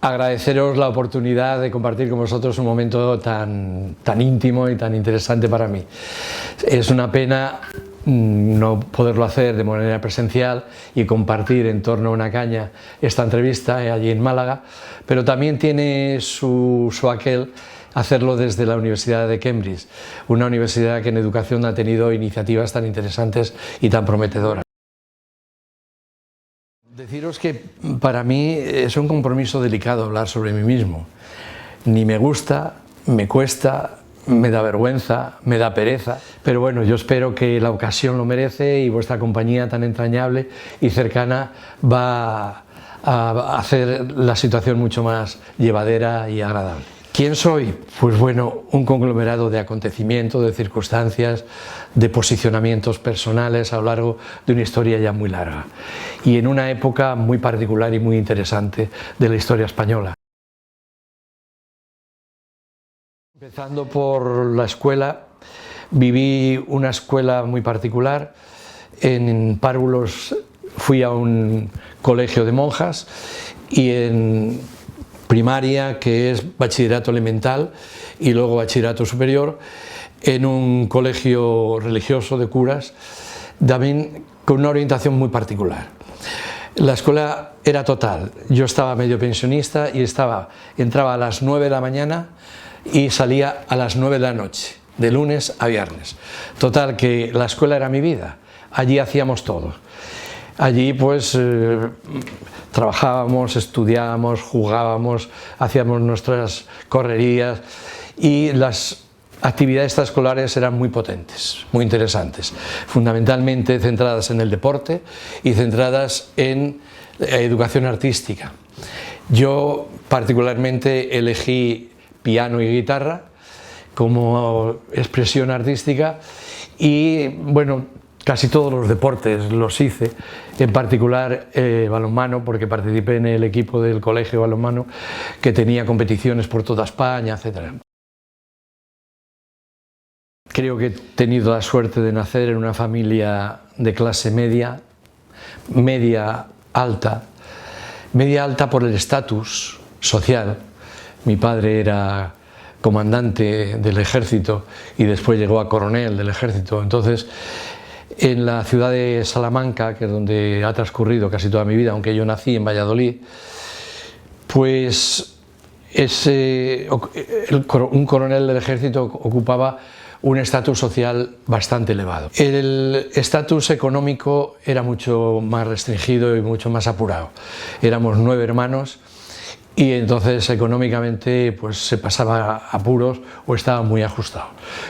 agradeceros la oportunidad de compartir con vosotros un momento tan íntimo y tan interesante para mí. Es una pena no poderlo hacer de manera presencial y compartir en torno a una caña esta entrevista allí en Málaga, pero también tiene su aquel hacerlo desde la Universidad de Cambridge, una universidad que en educación ha tenido iniciativas tan interesantes y tan prometedoras. Deciros que para mí es un compromiso delicado hablar sobre mí mismo. Ni me gusta, me cuesta, me da vergüenza, me da pereza, pero bueno, yo espero que la ocasión lo merece y vuestra compañía tan entrañable y cercana va a hacer la situación mucho más llevadera y agradable. ¿Quién soy? Pues bueno, un conglomerado de acontecimientos, de circunstancias, de posicionamientos personales a lo largo de una historia ya muy larga y en una época muy particular y muy interesante de la historia española. Empezando por la escuela, viví una escuela muy particular. En Párvulos fui a un colegio de monjas y en primaria, que es bachillerato elemental y luego bachillerato superior, en un colegio religioso de curas, también con una orientación muy particular. La escuela era total, yo estaba medio pensionista y entraba a las 9 de la mañana y salía a las 9 de la noche, de lunes a viernes. Total, que la escuela era mi vida, allí hacíamos todo. Allí pues trabajábamos, estudiábamos, jugábamos, hacíamos nuestras correrías y las actividades extraescolares eran muy potentes, muy interesantes, fundamentalmente centradas en el deporte y centradas en educación artística. Yo particularmente elegí piano y guitarra como expresión artística y bueno, casi todos los deportes los hice, en particular balonmano, porque participé en el equipo del colegio balonmano que tenía competiciones por toda España, etc. Creo que he tenido la suerte de nacer en una familia de clase media, media alta por el estatus social. Mi padre era comandante del ejército y después llegó a coronel del ejército, entonces en la ciudad de Salamanca, que es donde ha transcurrido casi toda mi vida, aunque yo nací en Valladolid, pues un coronel del ejército ocupaba un estatus social bastante elevado. El estatus económico era mucho más restringido y mucho más apurado. Éramos 9 hermanos y entonces económicamente pues se pasaba apuros o estaba muy ajustado,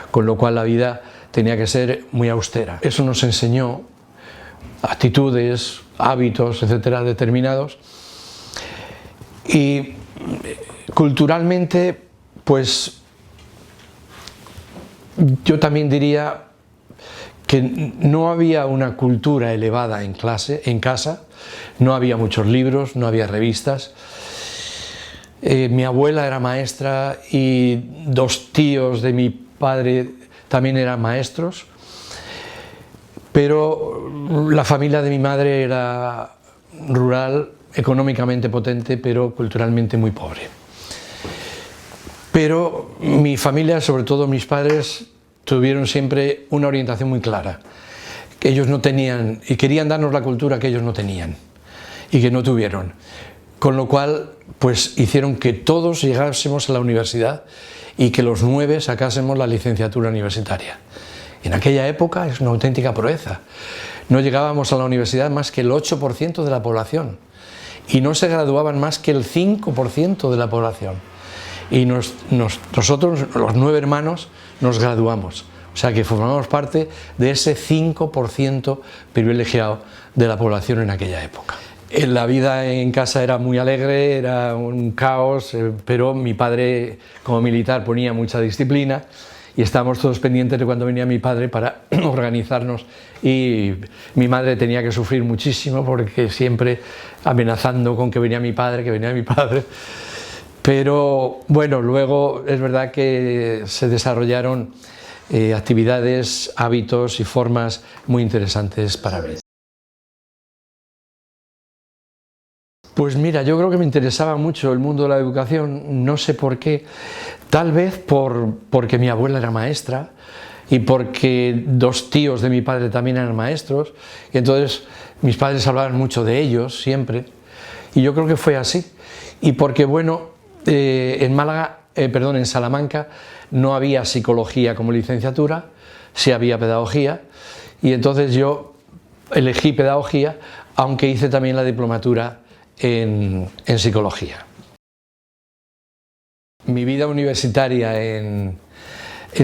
con lo cual la vida tenía que ser muy austera. Eso nos enseñó actitudes, hábitos, etcétera, determinados, y culturalmente pues yo también diría que no había una cultura elevada en casa, no había muchos libros, no había revistas. Mi abuela era maestra y 2 tíos de mi padre también eran maestros, pero la familia de mi madre era rural, económicamente potente, pero culturalmente muy pobre. Pero mi familia, sobre todo mis padres, tuvieron siempre una orientación muy clara, que ellos no tenían, y querían darnos la cultura que ellos no tenían y que no tuvieron, con lo cual pues hicieron que todos llegásemos a la universidad y que los 9 sacásemos la licenciatura universitaria. En aquella época es una auténtica proeza. No llegábamos a la universidad más que el 8% de la población y no se graduaban más que el 5% de la población. Y nosotros, los 9 hermanos, nos graduamos. O sea que formamos parte de ese 5% privilegiado de la población en aquella época. La vida en casa era muy alegre, era un caos, pero mi padre como militar ponía mucha disciplina y estábamos todos pendientes de cuando venía mi padre para organizarnos, y mi madre tenía que sufrir muchísimo porque siempre amenazando con que venía mi padre, pero bueno, luego es verdad que se desarrollaron actividades, hábitos y formas muy interesantes para mí. Pues mira, yo creo que me interesaba mucho el mundo de la educación, no sé por qué, tal vez porque mi abuela era maestra y porque dos tíos de mi padre también eran maestros, y entonces mis padres hablaban mucho de ellos siempre, y yo creo que fue así. Y porque, bueno, en Salamanca no había psicología como licenciatura, sí había pedagogía, y entonces yo elegí pedagogía, aunque hice también la diplomatura en psicología. Mi vida universitaria en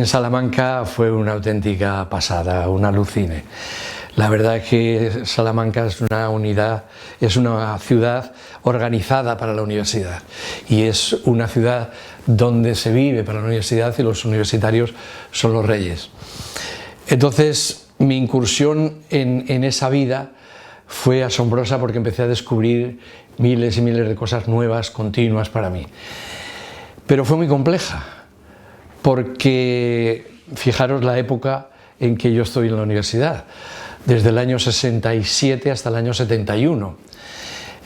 Salamanca fue una auténtica pasada, un alucine. La verdad es que Salamanca es una unidad, es una ciudad organizada para la universidad y es una ciudad donde se vive para la universidad y los universitarios son los reyes. Entonces mi incursión en esa vida fue asombrosa porque empecé a descubrir miles y miles de cosas nuevas, continuas para mí. Pero fue muy compleja, porque fijaros la época en que yo estoy en la universidad, desde el año 67 hasta el año 71.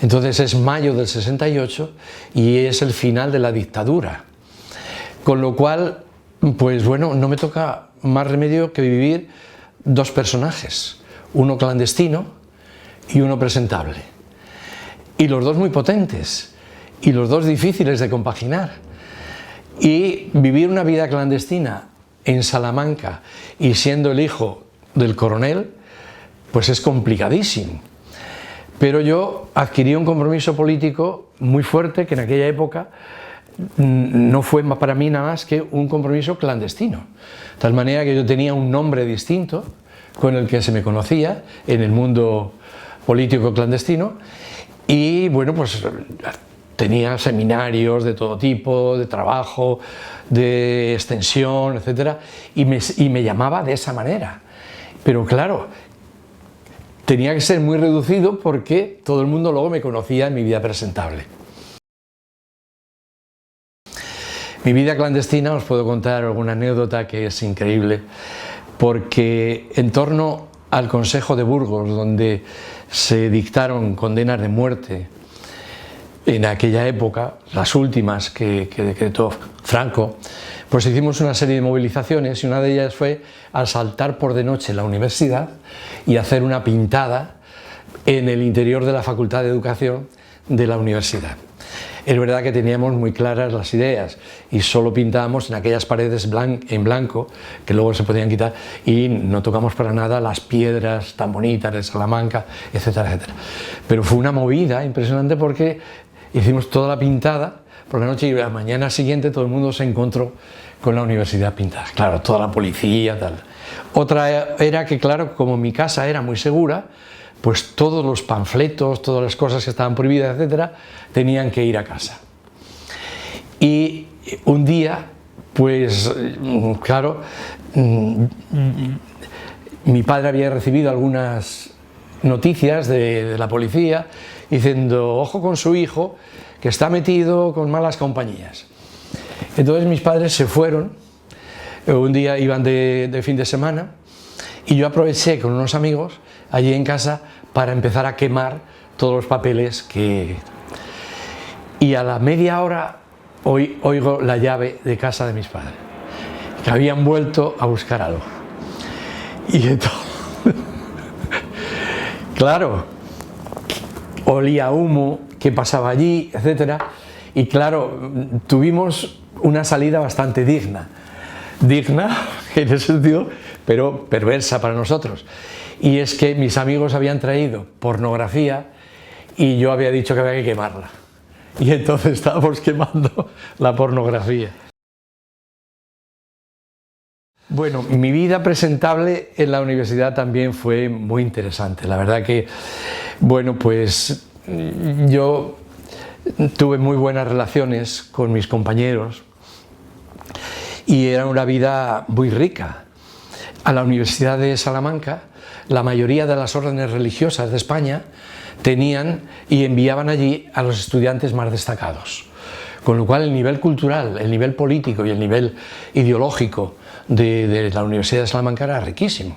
Entonces es mayo del 68 y es el final de la dictadura. Con lo cual, pues bueno, no me toca más remedio que vivir dos personajes, uno clandestino y uno presentable. Y los dos muy potentes, y los dos difíciles de compaginar. Y vivir una vida clandestina en Salamanca y siendo el hijo del coronel, pues es complicadísimo. Pero yo adquirí un compromiso político muy fuerte que en aquella época no fue para mí nada más que un compromiso clandestino. De tal manera que yo tenía un nombre distinto con el que se me conocía en el mundo político clandestino y bueno, pues tenía seminarios de todo tipo, de trabajo, de extensión, etcétera, y me llamaba de esa manera. Pero claro, tenía que ser muy reducido porque todo el mundo luego me conocía en mi vida presentable. Mi vida clandestina, os puedo contar alguna anécdota que es increíble, porque en torno al Consejo de Burgos, donde se dictaron condenas de muerte en aquella época, las últimas que decretó Franco, pues hicimos una serie de movilizaciones y una de ellas fue asaltar por de noche la universidad y hacer una pintada en el interior de la Facultad de Educación de la universidad. Es verdad que teníamos muy claras las ideas y solo pintábamos en aquellas paredes en blanco que luego se podían quitar y no tocamos para nada las piedras tan bonitas de Salamanca, etcétera, etcétera. Pero fue una movida impresionante porque hicimos toda la pintada por la noche y la mañana siguiente todo el mundo se encontró con la universidad pintada. Claro, toda la policía, tal. Otra era que, claro, como mi casa era muy segura, pues todos los panfletos, todas las cosas que estaban prohibidas, etcétera, tenían que ir a casa. Y un día, pues claro, mi padre había recibido algunas noticias de la policía diciendo, ojo con su hijo, que está metido con malas compañías. Entonces mis padres se fueron, un día iban de fin de semana, y yo aproveché con unos amigos allí en casa para empezar a quemar todos los papeles y a la media hora oigo la llave de casa de mis padres, que habían vuelto a buscar algo. Y entonces, claro, olía humo, qué pasaba allí, etcétera, y claro, tuvimos una salida bastante digna en ese sentido, pero perversa para nosotros. Y es que mis amigos habían traído pornografía y yo había dicho que había que quemarla. Y entonces estábamos quemando la pornografía. Bueno, mi vida presentable en la universidad también fue muy interesante. La verdad que, bueno, pues yo tuve muy buenas relaciones con mis compañeros y era una vida muy rica. A la Universidad de Salamanca, la mayoría de las órdenes religiosas de España tenían y enviaban allí a los estudiantes más destacados. Con lo cual el nivel cultural, el nivel político y el nivel ideológico de la Universidad de Salamanca era riquísimo.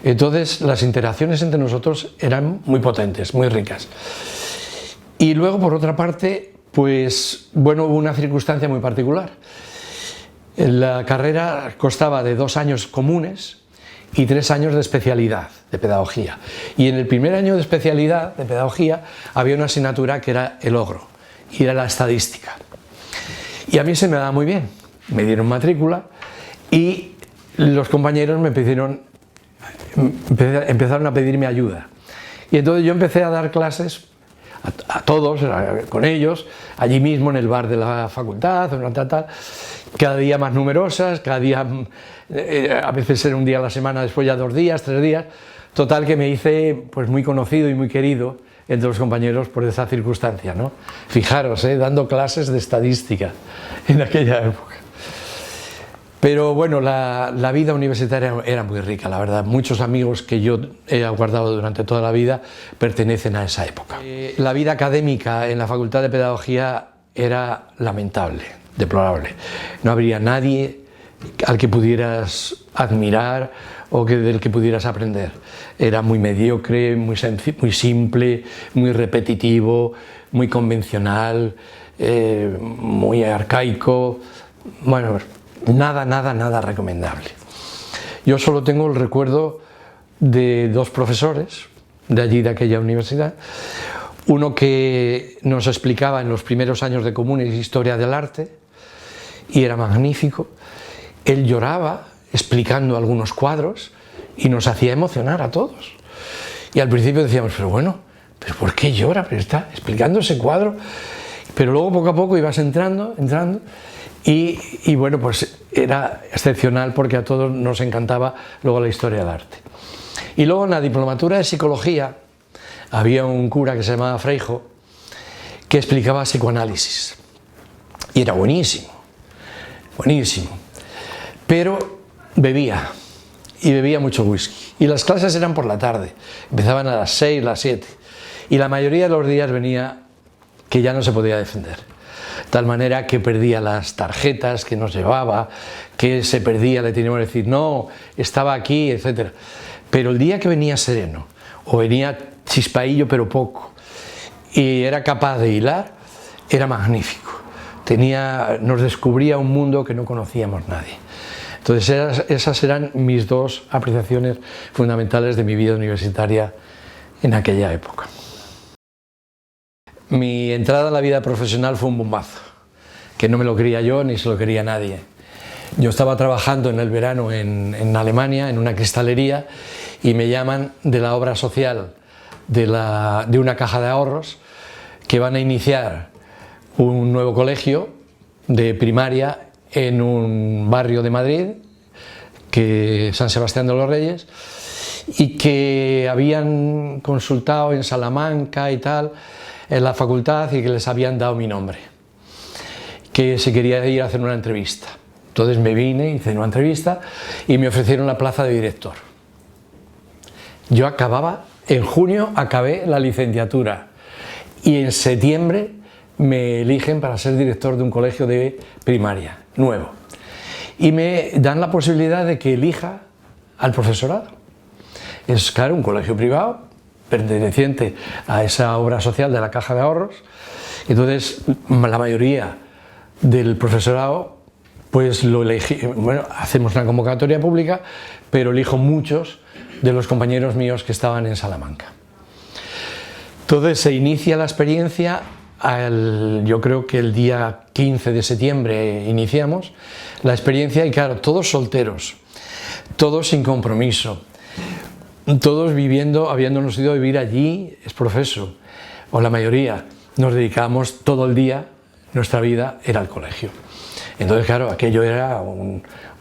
Entonces las interacciones entre nosotros eran muy potentes, muy ricas. Y luego, por otra parte, pues bueno, hubo una circunstancia muy particular. La carrera constaba de 2 años comunes y 3 años de especialidad, de pedagogía. Y en el primer año de especialidad, de pedagogía, había una asignatura que era el ogro, y era la estadística. Y a mí se me daba muy bien, me dieron matrícula y los compañeros empezaron a pedirme ayuda. Y entonces yo empecé a dar clases a todos, con ellos, allí mismo en el bar de la facultad, cada día más numerosas, cada día, a veces era un día a la semana, después ya 2 días, 3 días, total que me hice pues muy conocido y muy querido entre los compañeros por esa circunstancia, ¿no? Fijaros, dando clases de estadística en aquella época. Pero bueno, la vida universitaria era muy rica, la verdad. Muchos amigos que yo he guardado durante toda la vida pertenecen a esa época. La vida académica en la Facultad de Pedagogía era lamentable, deplorable. No habría nadie al que pudieras admirar o del que pudieras aprender. Era muy mediocre, muy simple, muy repetitivo, muy convencional, muy arcaico. Bueno, nada recomendable. Yo solo tengo el recuerdo de 2 profesores de allí, de aquella universidad. Uno que nos explicaba en los primeros años de comunes historia del arte y era magnífico. Él lloraba explicando algunos cuadros y nos hacía emocionar a todos. Y al principio decíamos, pero bueno, ¿pero por qué llora? Pero está explicando ese cuadro. Pero luego poco a poco ibas entrando y bueno, pues era excepcional porque a todos nos encantaba luego la historia del arte. Y luego en la diplomatura de psicología había un cura que se llamaba Freijo que explicaba psicoanálisis y era buenísimo, pero bebía mucho whisky y las clases eran por la tarde, empezaban a las 6, las 7 y la mayoría de los días venía que ya no se podía defender. Tal manera que perdía las tarjetas que nos llevaba, que se perdía, le teníamos que decir, no, estaba aquí, etc. Pero el día que venía sereno, o venía chispaillo pero poco, y era capaz de hilar, era magnífico. Nos descubría un mundo que no conocíamos nadie. Entonces esas eran mis 2 apreciaciones fundamentales de mi vida universitaria en aquella época. Mi entrada en la vida profesional fue un bombazo, que no me lo quería yo ni se lo quería nadie. Yo estaba trabajando en el verano en Alemania, en una cristalería, y me llaman de la obra social de una caja de ahorros que van a iniciar un nuevo colegio de primaria en un barrio de Madrid, que San Sebastián de los Reyes, y que habían consultado en Salamanca y tal, en la facultad, y que les habían dado mi nombre, que se quería ir a hacer una entrevista. Entonces me vine, hice una entrevista y me ofrecieron la plaza de director. Yo en junio acabé la licenciatura y en septiembre me eligen para ser director de un colegio de primaria nuevo y me dan la posibilidad de que elija al profesorado. Es claro, un colegio privado perteneciente a esa obra social de la caja de ahorros. Entonces la mayoría del profesorado pues lo elegí, bueno, hacemos una convocatoria pública, pero elijo muchos de los compañeros míos que estaban en Salamanca. Entonces se inicia la experiencia, yo creo que el día 15 de septiembre iniciamos la experiencia y claro, todos solteros, todos sin compromiso, todos habiéndonos ido a vivir allí, es profeso, o la mayoría, nos dedicábamos todo el día, nuestra vida era el colegio. Entonces, claro, aquello era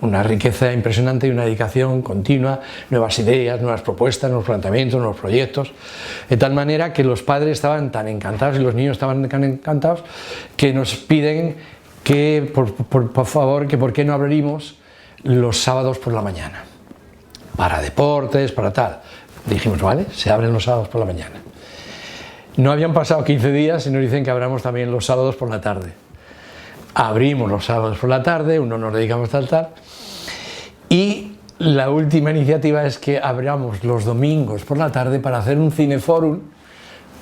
una riqueza impresionante y una dedicación continua, nuevas ideas, nuevas propuestas, nuevos planteamientos, nuevos proyectos, de tal manera que los padres estaban tan encantados y los niños estaban tan encantados que nos piden que, por favor, que por qué no abrimos los sábados por la mañana, para deportes, para tal. Dijimos, vale, se abren los sábados por la mañana. No habían pasado 15 días y nos dicen que abramos también los sábados por la tarde. Abrimos los sábados por la tarde, nos dedicamos tal. Y la última iniciativa es que abramos los domingos por la tarde para hacer un cineforum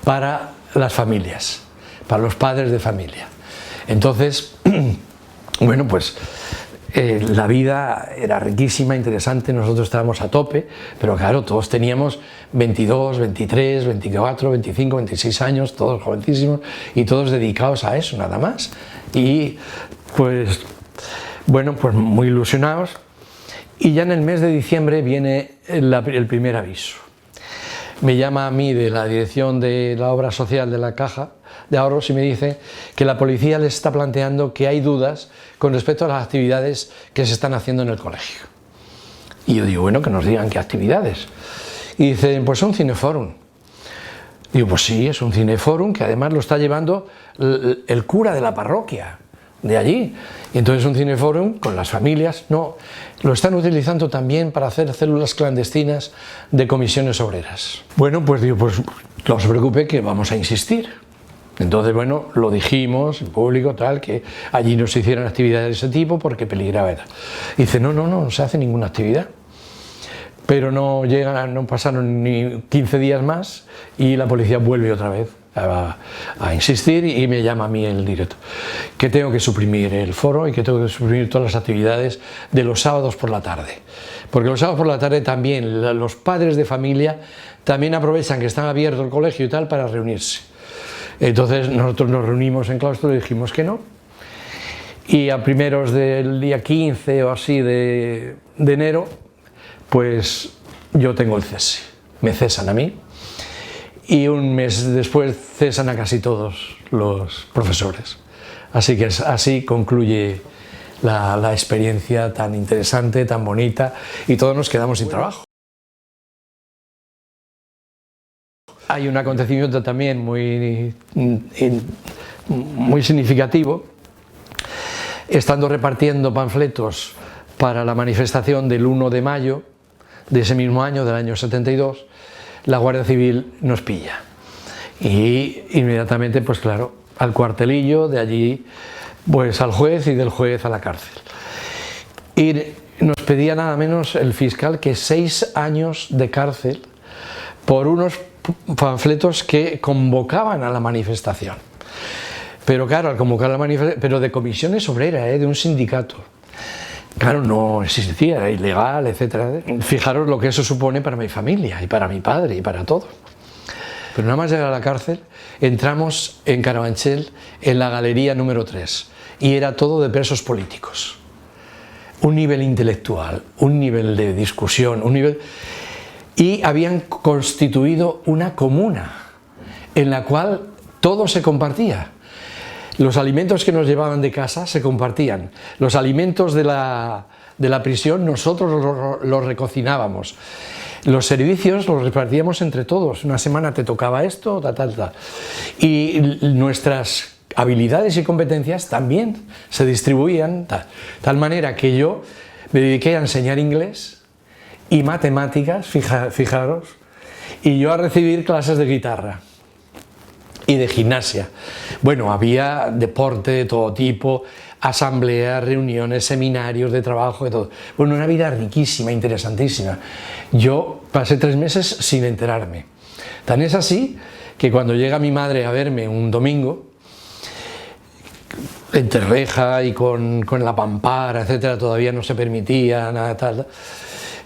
para las familias. para los padres de familia. Entonces, bueno, pues la vida era riquísima, interesante, nosotros estábamos a tope, pero claro, todos teníamos 22, 23, 24, 25, 26 años, todos jovencísimos y todos dedicados a eso, nada más. Y pues, bueno, pues muy ilusionados. Y ya en el mes de diciembre viene el primer aviso. Me llama a mí de la dirección de la obra social de la Caja de Ahorros y me dice que la policía les está planteando que hay dudas con respecto a las actividades que se están haciendo en el colegio. Y yo digo, bueno, que nos digan qué actividades. Y dicen, pues un cineforum. Digo, pues sí, es un cineforum que además lo está llevando el cura de la parroquia de allí. Y entonces un cineforum con las familias, no, lo están utilizando también para hacer células clandestinas de comisiones obreras. Bueno, pues digo, pues no se preocupe que vamos a insistir. Entonces, bueno, lo dijimos en público, tal, que allí no se hicieran actividades de ese tipo porque peligraba. Y dice, no se hace ninguna actividad. Pero no pasaron ni 15 días más y la policía vuelve otra vez a insistir y me llama a mí el director, que tengo que suprimir el foro y que tengo que suprimir todas las actividades de los sábados por la tarde. Porque los sábados por la tarde también los padres de familia también aprovechan que está abierto el colegio y tal para reunirse. Entonces nosotros nos reunimos en claustro y dijimos que no. Y a primeros del día 15 o así de enero, pues yo tengo el cese. Me cesan a mí y un mes después cesan a casi todos los profesores. Así que así concluye la experiencia tan interesante, tan bonita y todos nos quedamos sin trabajo. Hay un acontecimiento también muy significativo. Estando repartiendo panfletos para la manifestación del 1 de mayo de ese mismo año, del año 72, la Guardia Civil nos pilla. Y inmediatamente, pues claro, al cuartelillo, de allí pues al juez y del juez a la cárcel. Y nos pedía nada menos el fiscal que 6 años de cárcel por unos panfletos que convocaban a la manifestación. Pero claro, al convocar a la manifestación, pero de comisiones obreras, de un sindicato. Claro, no existía, era ilegal, etc. Fijaros lo que eso supone para mi familia y para mi padre y para todo. Pero nada más llegar a la cárcel, entramos en Carabanchel en la galería número 3 y era todo de presos políticos. Un nivel intelectual, un nivel de discusión, un nivel... Y habían constituido una comuna en la cual todo se compartía. Los alimentos que nos llevaban de casa se compartían. Los alimentos de la prisión nosotros los recocinábamos. Los servicios los repartíamos entre todos. Una semana te tocaba esto, tal. Y nuestras habilidades y competencias también se distribuían. Tal manera que yo me dediqué a enseñar inglés y matemáticas, fijaros, y yo a recibir clases de guitarra y de gimnasia. Bueno, había deporte de todo tipo, asambleas, reuniones, seminarios de trabajo, de todo. Bueno, una vida riquísima, interesantísima. Yo pasé 3 meses sin enterarme. Tan es así que cuando llega mi madre a verme un domingo, entre reja y con la pampara, etcétera, todavía no se permitía nada tal.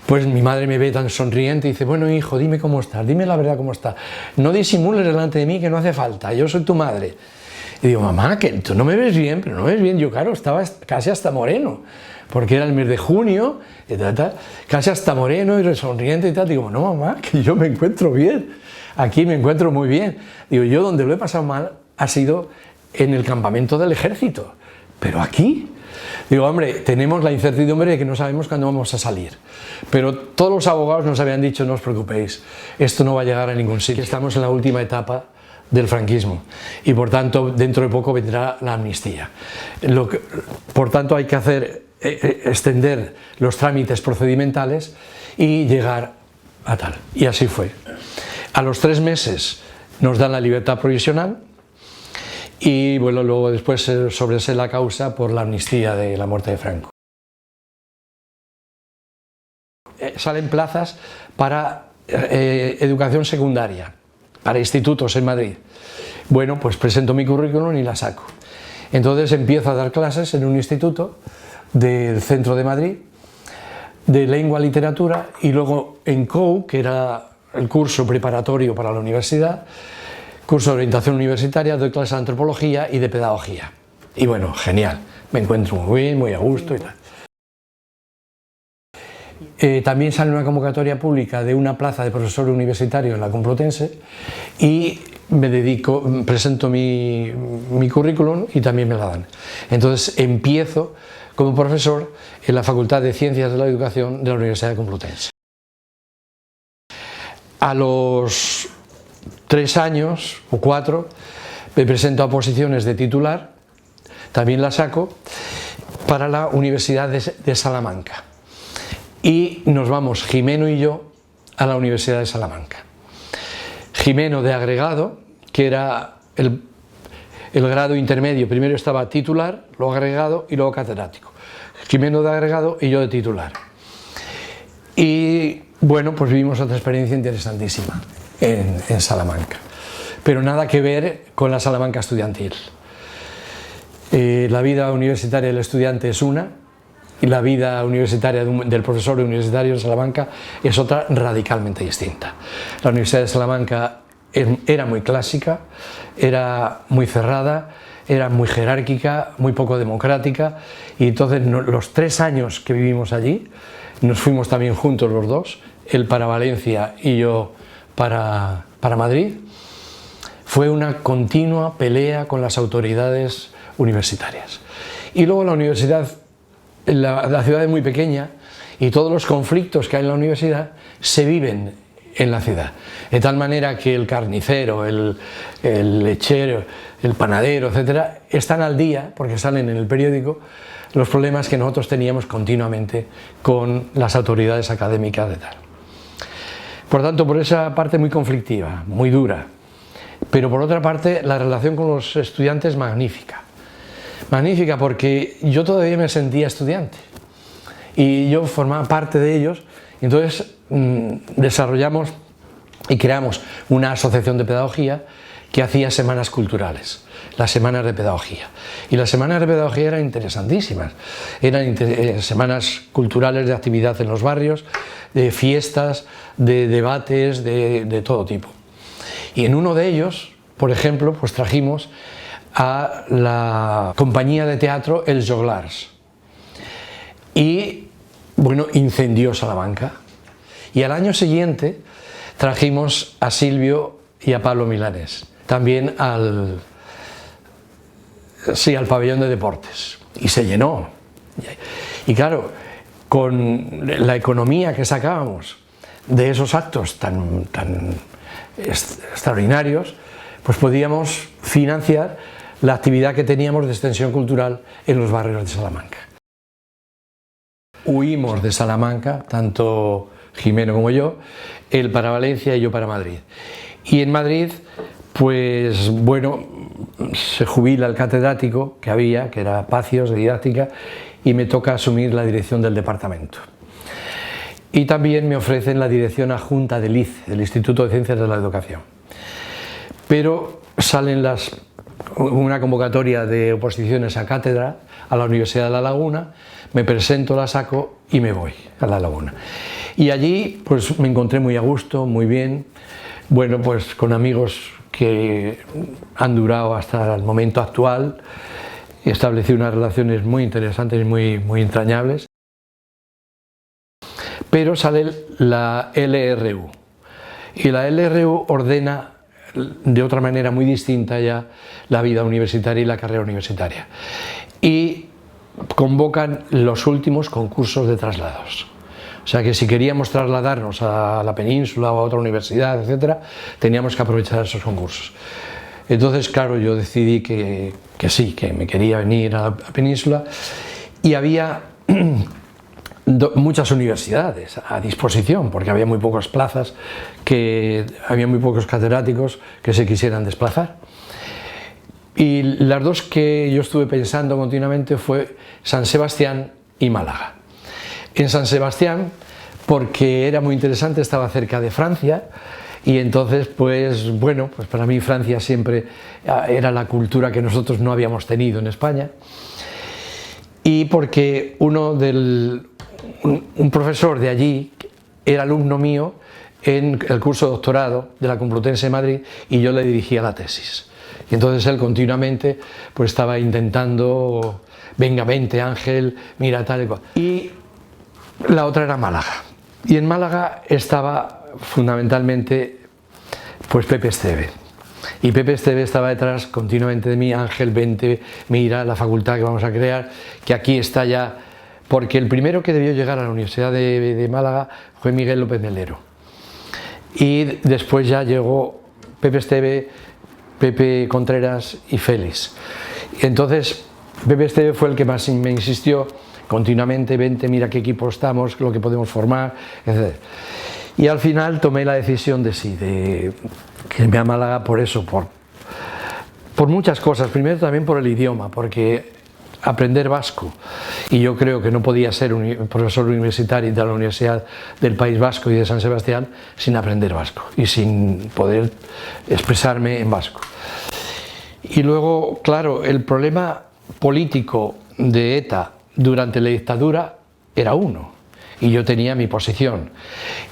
Pues mi madre me ve tan sonriente y dice, bueno hijo, dime cómo estás, dime la verdad cómo estás. No disimules delante de mí que no hace falta, yo soy tu madre. Y digo, mamá, que tú no me ves bien, pero no me ves bien. Yo, claro, estaba casi hasta moreno, porque era el mes de junio, y casi hasta moreno y sonriente y tal. Digo, no mamá, que yo me encuentro bien, aquí me encuentro muy bien. Digo, yo donde lo he pasado mal ha sido en el campamento del ejército, pero aquí... Digo, hombre, tenemos la incertidumbre de que no sabemos cuándo vamos a salir, pero todos los abogados nos habían dicho, no os preocupéis, esto no va a llegar a ningún sitio, estamos en la última etapa del franquismo y por tanto dentro de poco vendrá la amnistía. Por tanto hay que extender los trámites procedimentales y llegar a tal, y así fue. A los 3 meses nos dan la libertad provisional. Y bueno, luego después se sobresee la causa por la amnistía de la muerte de Franco. Salen plazas para educación secundaria, para institutos en Madrid. Bueno, pues presento mi currículum y la saco. Entonces empiezo a dar clases en un instituto del centro de Madrid, de lengua y literatura, y luego en COU, que era el curso preparatorio para la universidad, curso de orientación universitaria, doy clases de antropología y de pedagogía. Y bueno, genial, me encuentro muy bien, muy a gusto y tal. También sale una convocatoria pública de una plaza de profesor universitario en la Complutense y me dedico, presento mi currículum y también me la dan. Entonces empiezo como profesor en la Facultad de Ciencias de la Educación de la Universidad de Complutense. A los 3 años o 4 me presento a posiciones de titular, también la saco, para la Universidad de Salamanca. Y nos vamos, Jimeno y yo, a la Universidad de Salamanca. Jimeno de agregado, que era el grado intermedio, primero estaba titular, luego agregado y luego catedrático. Jimeno de agregado y yo de titular. Y bueno, pues vivimos otra experiencia interesantísima en Salamanca, pero nada que ver con la Salamanca estudiantil. La vida universitaria del estudiante es una, y la vida universitaria del profesor universitario de Salamanca es otra radicalmente distinta. La Universidad de Salamanca era muy clásica, era muy cerrada, era muy jerárquica, muy poco democrática, y entonces los 3 años que vivimos allí, nos fuimos también juntos los dos, él para Valencia y yo para Madrid, fue una continua pelea con las autoridades universitarias. Y luego la universidad, la ciudad es muy pequeña y todos los conflictos que hay en la universidad se viven en la ciudad, de tal manera que el carnicero, el lechero, el panadero, etcétera, están al día, porque salen en el periódico, los problemas que nosotros teníamos continuamente con las autoridades académicas de tal. Por tanto, por esa parte muy conflictiva, muy dura, pero por otra parte la relación con los estudiantes magnífica. Magnífica porque yo todavía me sentía estudiante y yo formaba parte de ellos, entonces desarrollamos y creamos una asociación de pedagogía que hacía semanas culturales, las semanas de pedagogía. Y las semanas de pedagogía eran interesantísimas, eran semanas culturales de actividad en los barrios, de fiestas, de debates, de todo tipo. Y en uno de ellos, por ejemplo, pues trajimos a la compañía de teatro Els Joglars y bueno, incendió Salamanca, y al año siguiente trajimos a Silvio y a Pablo Milanés también al pabellón de deportes, y se llenó, y claro, con la economía que sacábamos de esos actos tan extraordinarios, pues podíamos financiar la actividad que teníamos de extensión cultural en los barrios de Salamanca. Huimos de Salamanca, tanto Jimeno como yo, él para Valencia y yo para Madrid. Y en Madrid, pues bueno, se jubila el catedrático que había, que era Pacios, de didáctica, y me toca asumir la dirección del departamento. Y también me ofrecen la dirección adjunta del ICE, del Instituto de Ciencias de la Educación. Pero salen una convocatoria de oposiciones a cátedra a la Universidad de La Laguna, me presento, la saco y me voy a La Laguna. Y allí pues me encontré muy a gusto, muy bien, bueno, pues con amigos que han durado hasta el momento actual, establecí unas relaciones muy interesantes y muy entrañables. Pero sale la LRU, y la LRU ordena de otra manera muy distinta ya la vida universitaria y la carrera universitaria, y convocan los últimos concursos de traslados. O sea que si queríamos trasladarnos a la península o a otra universidad, etcétera, teníamos que aprovechar esos concursos. Entonces, claro, yo decidí que sí, que me quería venir a la península, y había muchas universidades a disposición, porque había muy pocas plazas, había muy pocos catedráticos que se quisieran desplazar. Y las dos que yo estuve pensando continuamente fue San Sebastián y Málaga. En San Sebastián, porque era muy interesante, estaba cerca de Francia, Y entonces, pues bueno, pues para mí Francia siempre era la cultura que nosotros no habíamos tenido en España. Y porque un profesor de allí era alumno mío en el curso de doctorado de la Complutense de Madrid y yo le dirigía la tesis. Y entonces él continuamente pues estaba intentando, venga, vente Ángel, mira tal y cual. Y la otra era Málaga. Y en Málaga estaba fundamentalmente pues Pepe Esteve. Y Pepe Esteve estaba detrás continuamente de mí, Ángel, vente, mira la facultad que vamos a crear, que aquí está ya, porque el primero que debió llegar a la Universidad de Málaga fue Miguel López Melero. Y después ya llegó Pepe Esteve, Pepe Contreras y Félix. Entonces Pepe Esteve fue el que más me insistió continuamente, vente, mira qué equipo estamos, lo que podemos formar, etc. Y al final tomé la decisión de sí, de irme a Málaga por eso, por muchas cosas. Primero también por el idioma, porque aprender vasco, y yo creo que no podía ser un profesor universitario de la Universidad del País Vasco y de San Sebastián sin aprender vasco y sin poder expresarme en vasco. Y luego, claro, el problema político de ETA durante la dictadura era uno, y yo tenía mi posición,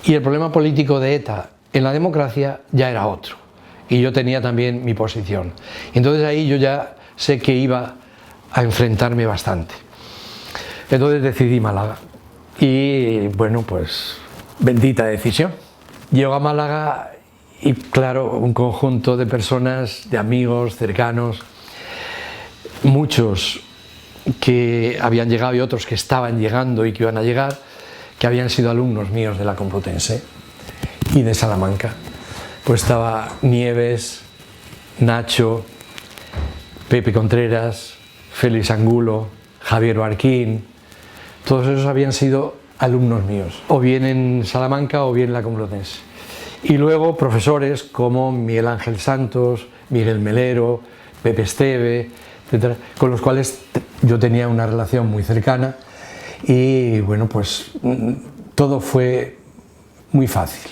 y el problema político de ETA en la democracia ya era otro, y yo tenía también mi posición. Entonces ahí yo ya sé que iba a enfrentarme bastante. Entonces decidí Málaga, y bueno, pues bendita decisión. Llego a Málaga y claro, un conjunto de personas, de amigos cercanos, muchos que habían llegado y otros que estaban llegando y que iban a llegar, que habían sido alumnos míos de la Complutense y de Salamanca. Pues estaba Nieves, Nacho, Pepe Contreras, Félix Angulo, Javier Barquín, todos esos habían sido alumnos míos, o bien en Salamanca o bien en la Complutense. Y luego profesores como Miguel Ángel Santos, Miguel Melero, Pepe Esteve, etcétera, con los cuales yo tenía una relación muy cercana. Y bueno, pues todo fue muy fácil.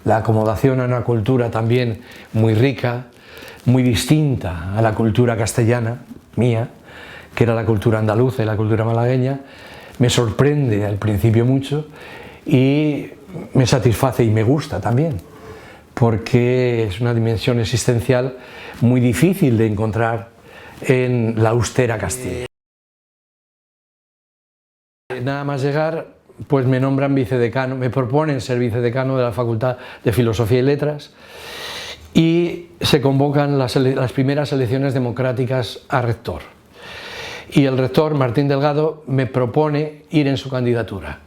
La acomodación a una cultura también muy rica, muy distinta a la cultura castellana mía, que era la cultura andaluza y la cultura malagueña, me sorprende al principio mucho y me satisface y me gusta también, porque es una dimensión existencial muy difícil de encontrar en la austera Castilla. Nada más llegar, pues me nombran vicedecano, me proponen ser vicedecano de la Facultad de Filosofía y Letras y se convocan las primeras elecciones democráticas a rector. Y el rector, Martín Delgado, me propone ir en su candidatura.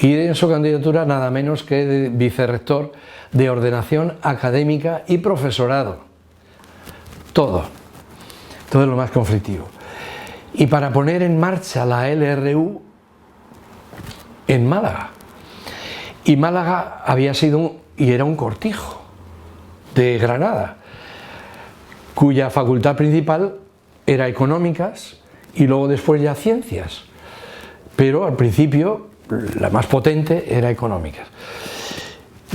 Ir en su candidatura nada menos que de vicerrector de ordenación académica y profesorado. Todo es lo más conflictivo. Y para poner en marcha la LRU en Málaga. Y Málaga había sido y era un cortijo de Granada, cuya facultad principal era Económicas y luego después ya Ciencias, pero al principio la más potente era Económicas.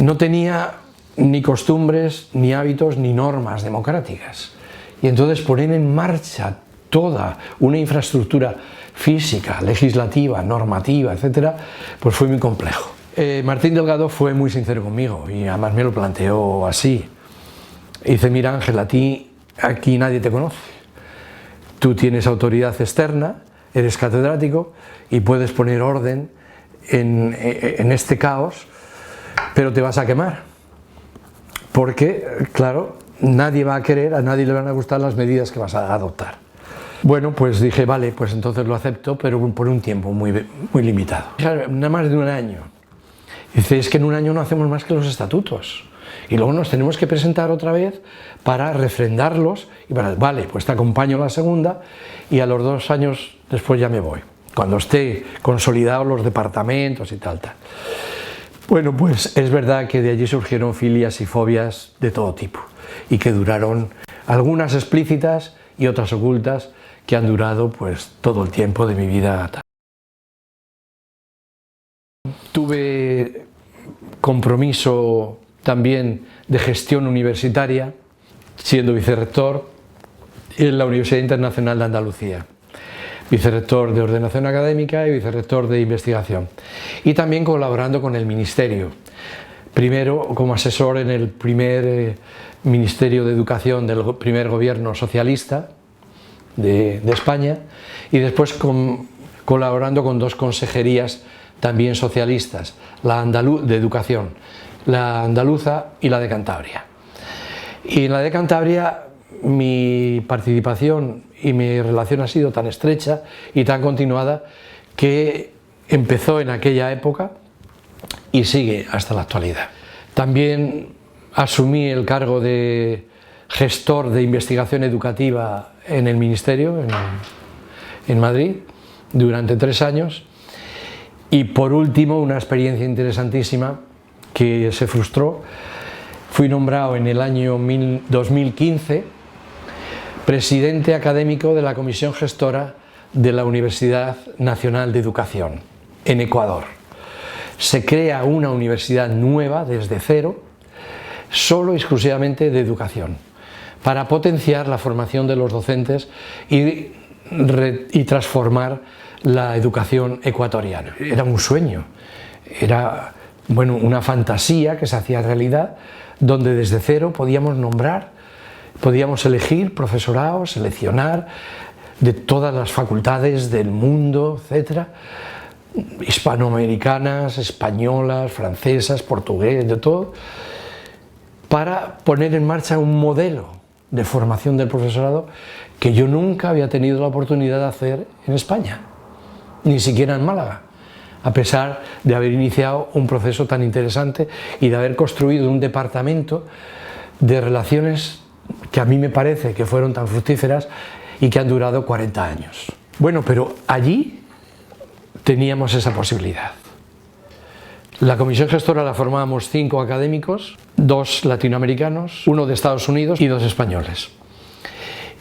No tenía ni costumbres, ni hábitos, ni normas democráticas. Y entonces poner en marcha toda una infraestructura física, legislativa, normativa, etcétera, pues fue muy complejo. Martín Delgado fue muy sincero conmigo y además me lo planteó así. Dice, mira Ángel, a ti aquí nadie te conoce. Tú tienes autoridad externa, eres catedrático y puedes poner orden en este caos, pero te vas a quemar. Porque, claro, nadie va a querer, a nadie le van a gustar las medidas que vas a adoptar. Bueno, pues dije, vale, pues entonces lo acepto, pero por un tiempo muy limitado. Nada más de un año. Dice, es que en un año no hacemos más que los estatutos. Y luego nos tenemos que presentar otra vez para refrendarlos. Y para, vale, pues te acompaño la segunda y a los 2 años después ya me voy. Cuando esté consolidados los departamentos y tal. Bueno, pues es verdad que de allí surgieron filias y fobias de todo tipo. Y que duraron algunas explícitas y otras ocultas, que han durado pues todo el tiempo de mi vida. Tuve compromiso también de gestión universitaria, siendo vicerrector en la Universidad Internacional de Andalucía, vicerrector de ordenación académica y vicerrector de investigación, y también colaborando con el Ministerio, primero como asesor en el primer Ministerio de Educación del primer gobierno socialista de España, y después colaborando con dos consejerías también socialistas, la de Educación, la andaluza y la de Cantabria. Y en la de Cantabria mi participación y mi relación ha sido tan estrecha y tan continuada que empezó en aquella época y sigue hasta la actualidad. También asumí el cargo de gestor de investigación educativa en el Ministerio, en Madrid, durante 3 años. Y por último, una experiencia interesantísima que se frustró. Fui nombrado en el año 2015 presidente académico de la Comisión Gestora de la Universidad Nacional de Educación, en Ecuador. Se crea una universidad nueva desde cero, solo y exclusivamente de educación, para potenciar la formación de los docentes y transformar la educación ecuatoriana. Era un sueño, era una fantasía que se hacía realidad, donde desde cero podíamos nombrar, podíamos elegir profesorado, seleccionar de todas las facultades del mundo, etcétera, hispanoamericanas, españolas, francesas, portuguesas, de todo, para poner en marcha un modelo de formación del profesorado que yo nunca había tenido la oportunidad de hacer en España, ni siquiera en Málaga, a pesar de haber iniciado un proceso tan interesante y de haber construido un departamento de relaciones que a mí me parece que fueron tan fructíferas y que han durado 40 años. Bueno, pero allí teníamos esa posibilidad. La comisión gestora la formábamos 5 académicos, 2 latinoamericanos, 1 de Estados Unidos y 2 españoles.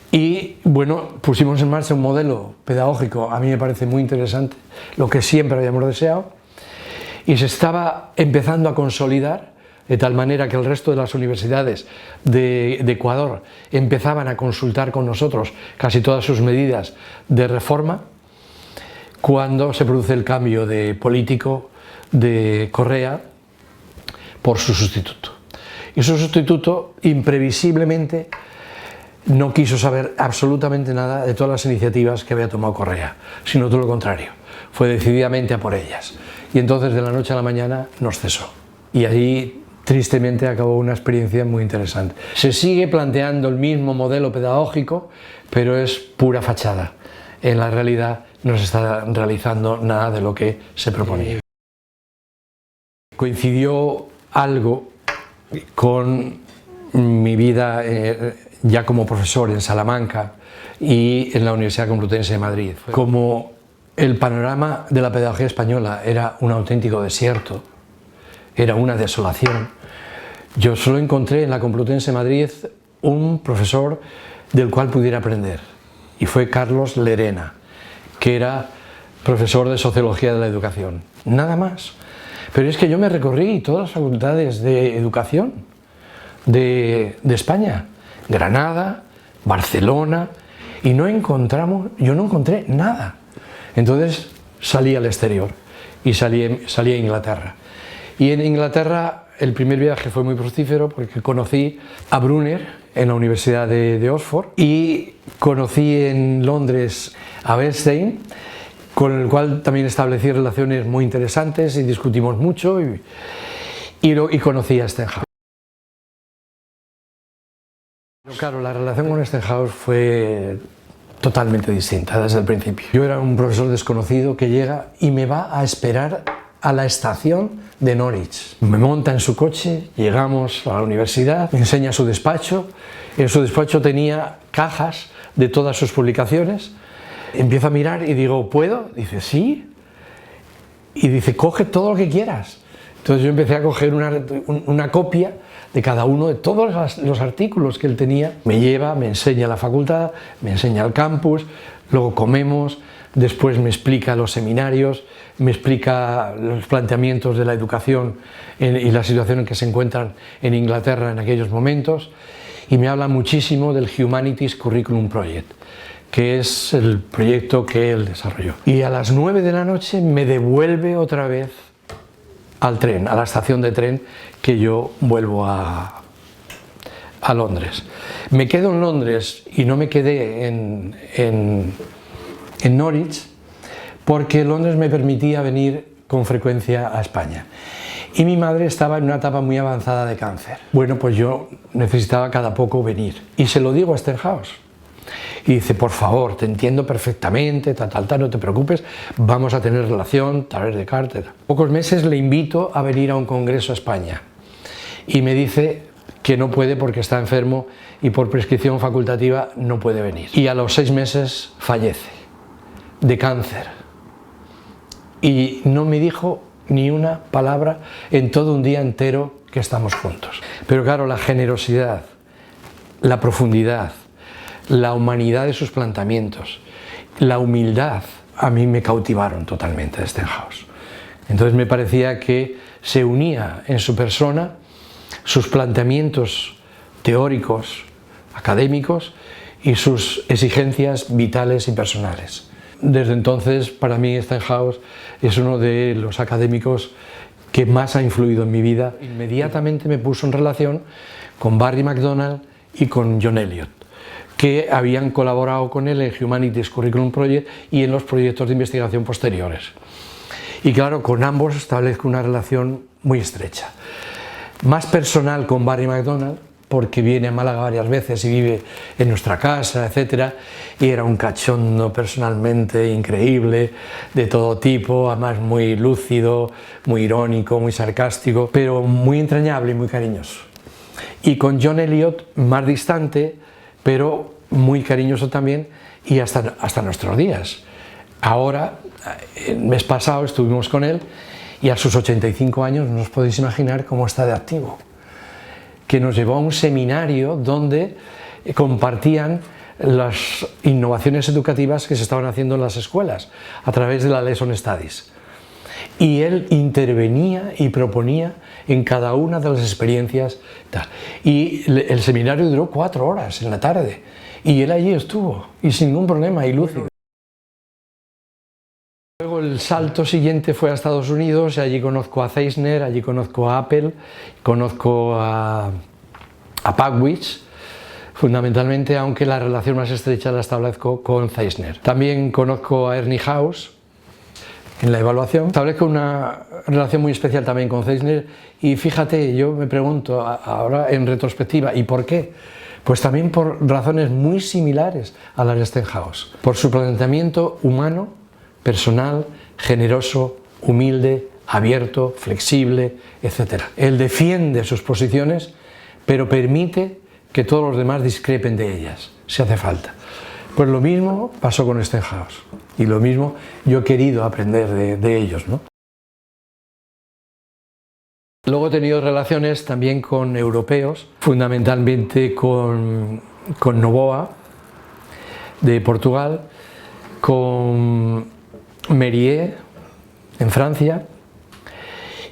Y bueno, pusimos en marcha un modelo pedagógico, a mí me parece muy interesante, lo que siempre habíamos deseado, y se estaba empezando a consolidar, de tal manera que el resto de las universidades de Ecuador empezaban a consultar con nosotros casi todas sus medidas de reforma, cuando se produce el cambio de político de Correa por su sustituto. Y su sustituto, imprevisiblemente, no quiso saber absolutamente nada de todas las iniciativas que había tomado Correa, sino todo lo contrario, fue decididamente a por ellas. Y entonces de la noche a la mañana nos cesó. Y allí tristemente acabó una experiencia muy interesante. Se sigue planteando el mismo modelo pedagógico, pero es pura fachada. En la realidad no se está realizando nada de lo que se proponía. Coincidió algo con mi vida ya como profesor en Salamanca y en la Universidad Complutense de Madrid. Como el panorama de la pedagogía española era un auténtico desierto, era una desolación, yo solo encontré en la Complutense de Madrid un profesor del cual pudiera aprender, y fue Carlos Lerena, que era profesor de Sociología de la Educación, nada más. Pero es que yo me recorrí todas las facultades de educación de España, Granada, Barcelona, y yo no encontré nada. Entonces salí al exterior y salí a Inglaterra. Y en Inglaterra el primer viaje fue muy fructífero porque conocí a Brunner en la Universidad de Oxford y conocí en Londres a Bernstein, con el cual también establecí relaciones muy interesantes y discutimos mucho y conocí a Stenhouse. Claro, la relación con Stenhouse fue totalmente distinta desde el principio. Yo era un profesor desconocido que llega y me va a esperar a la estación de Norwich. Me monta en su coche, llegamos a la universidad, me enseña su despacho. En su despacho tenía cajas de todas sus publicaciones. Empiezo a mirar y digo, ¿puedo? Dice, sí. Y dice, coge todo lo que quieras. Entonces yo empecé a coger una copia de cada uno de todos los artículos que él tenía. Me lleva, me enseña la facultad, me enseña el campus, luego comemos, después me explica los seminarios, me explica los planteamientos de la educación y la situación en que se encuentran en Inglaterra en aquellos momentos, y me habla muchísimo del Humanities Curriculum Project, que es el proyecto que él desarrolló. Y a las 9 de la noche me devuelve otra vez al tren, a la estación de tren, que yo vuelvo a Londres. Me quedo en Londres y no me quedé en Norwich, porque Londres me permitía venir con frecuencia a España. Y mi madre estaba en una etapa muy avanzada de cáncer. Bueno, pues yo necesitaba cada poco venir. Y se lo digo a Stenhouse. Y dice, por favor, te entiendo perfectamente, tal, no te preocupes, vamos a tener relación, tal vez de carta. Pocos meses le invito a venir a un congreso a España. Y me dice que no puede porque está enfermo y por prescripción facultativa no puede venir. Y a los 6 meses fallece de cáncer. Y no me dijo ni una palabra en todo un día entero que estamos juntos. Pero claro, la generosidad, la profundidad, la humanidad de sus planteamientos, la humildad, a mí me cautivaron totalmente de Stenhouse. Entonces me parecía que se unía en su persona sus planteamientos teóricos, académicos, y sus exigencias vitales y personales. Desde entonces, para mí, Stenhouse es uno de los académicos que más ha influido en mi vida. Inmediatamente me puso en relación con Barry McDonald y con John Eliot, que habían colaborado con él en Humanities Curriculum Project y en los proyectos de investigación posteriores. Y claro, con ambos establezco una relación muy estrecha. Más personal con Barry McDonald, porque viene a Málaga varias veces y vive en nuestra casa, etc. Y era un cachondo personalmente increíble, de todo tipo, además muy lúcido, muy irónico, muy sarcástico, pero muy entrañable y muy cariñoso. Y con John Eliot, más distante, pero muy cariñoso también, y hasta nuestros días. Ahora, el mes pasado estuvimos con él, y a sus 85 años no os podéis imaginar cómo está de activo, que nos llevó a un seminario donde compartían las innovaciones educativas que se estaban haciendo en las escuelas a través de la Lesson Studies. Y él intervenía y proponía en cada una de las experiencias. Y el seminario duró 4 horas en la tarde, y él allí estuvo, y sin ningún problema, y lúcido. Luego el salto siguiente fue a Estados Unidos, y allí conozco a Zeissner, allí conozco a Apple, conozco a Pawłowicz, fundamentalmente, aunque la relación más estrecha la establezco con Zeissner. También conozco a Ernie Haus en la evaluación. Establezco una relación muy especial también con Zeissner, y fíjate, yo me pregunto ahora en retrospectiva, ¿y por qué? Pues también por razones muy similares a las de Stenhouse, por su planteamiento humano, personal, generoso, humilde, abierto, flexible, etc. Él defiende sus posiciones, pero permite que todos los demás discrepen de ellas, si hace falta. Pues lo mismo pasó con Stenhouse, y lo mismo yo he querido aprender de ellos, ¿no? Luego he tenido relaciones también con europeos, fundamentalmente con Novoa, de Portugal, con Mérieux, en Francia,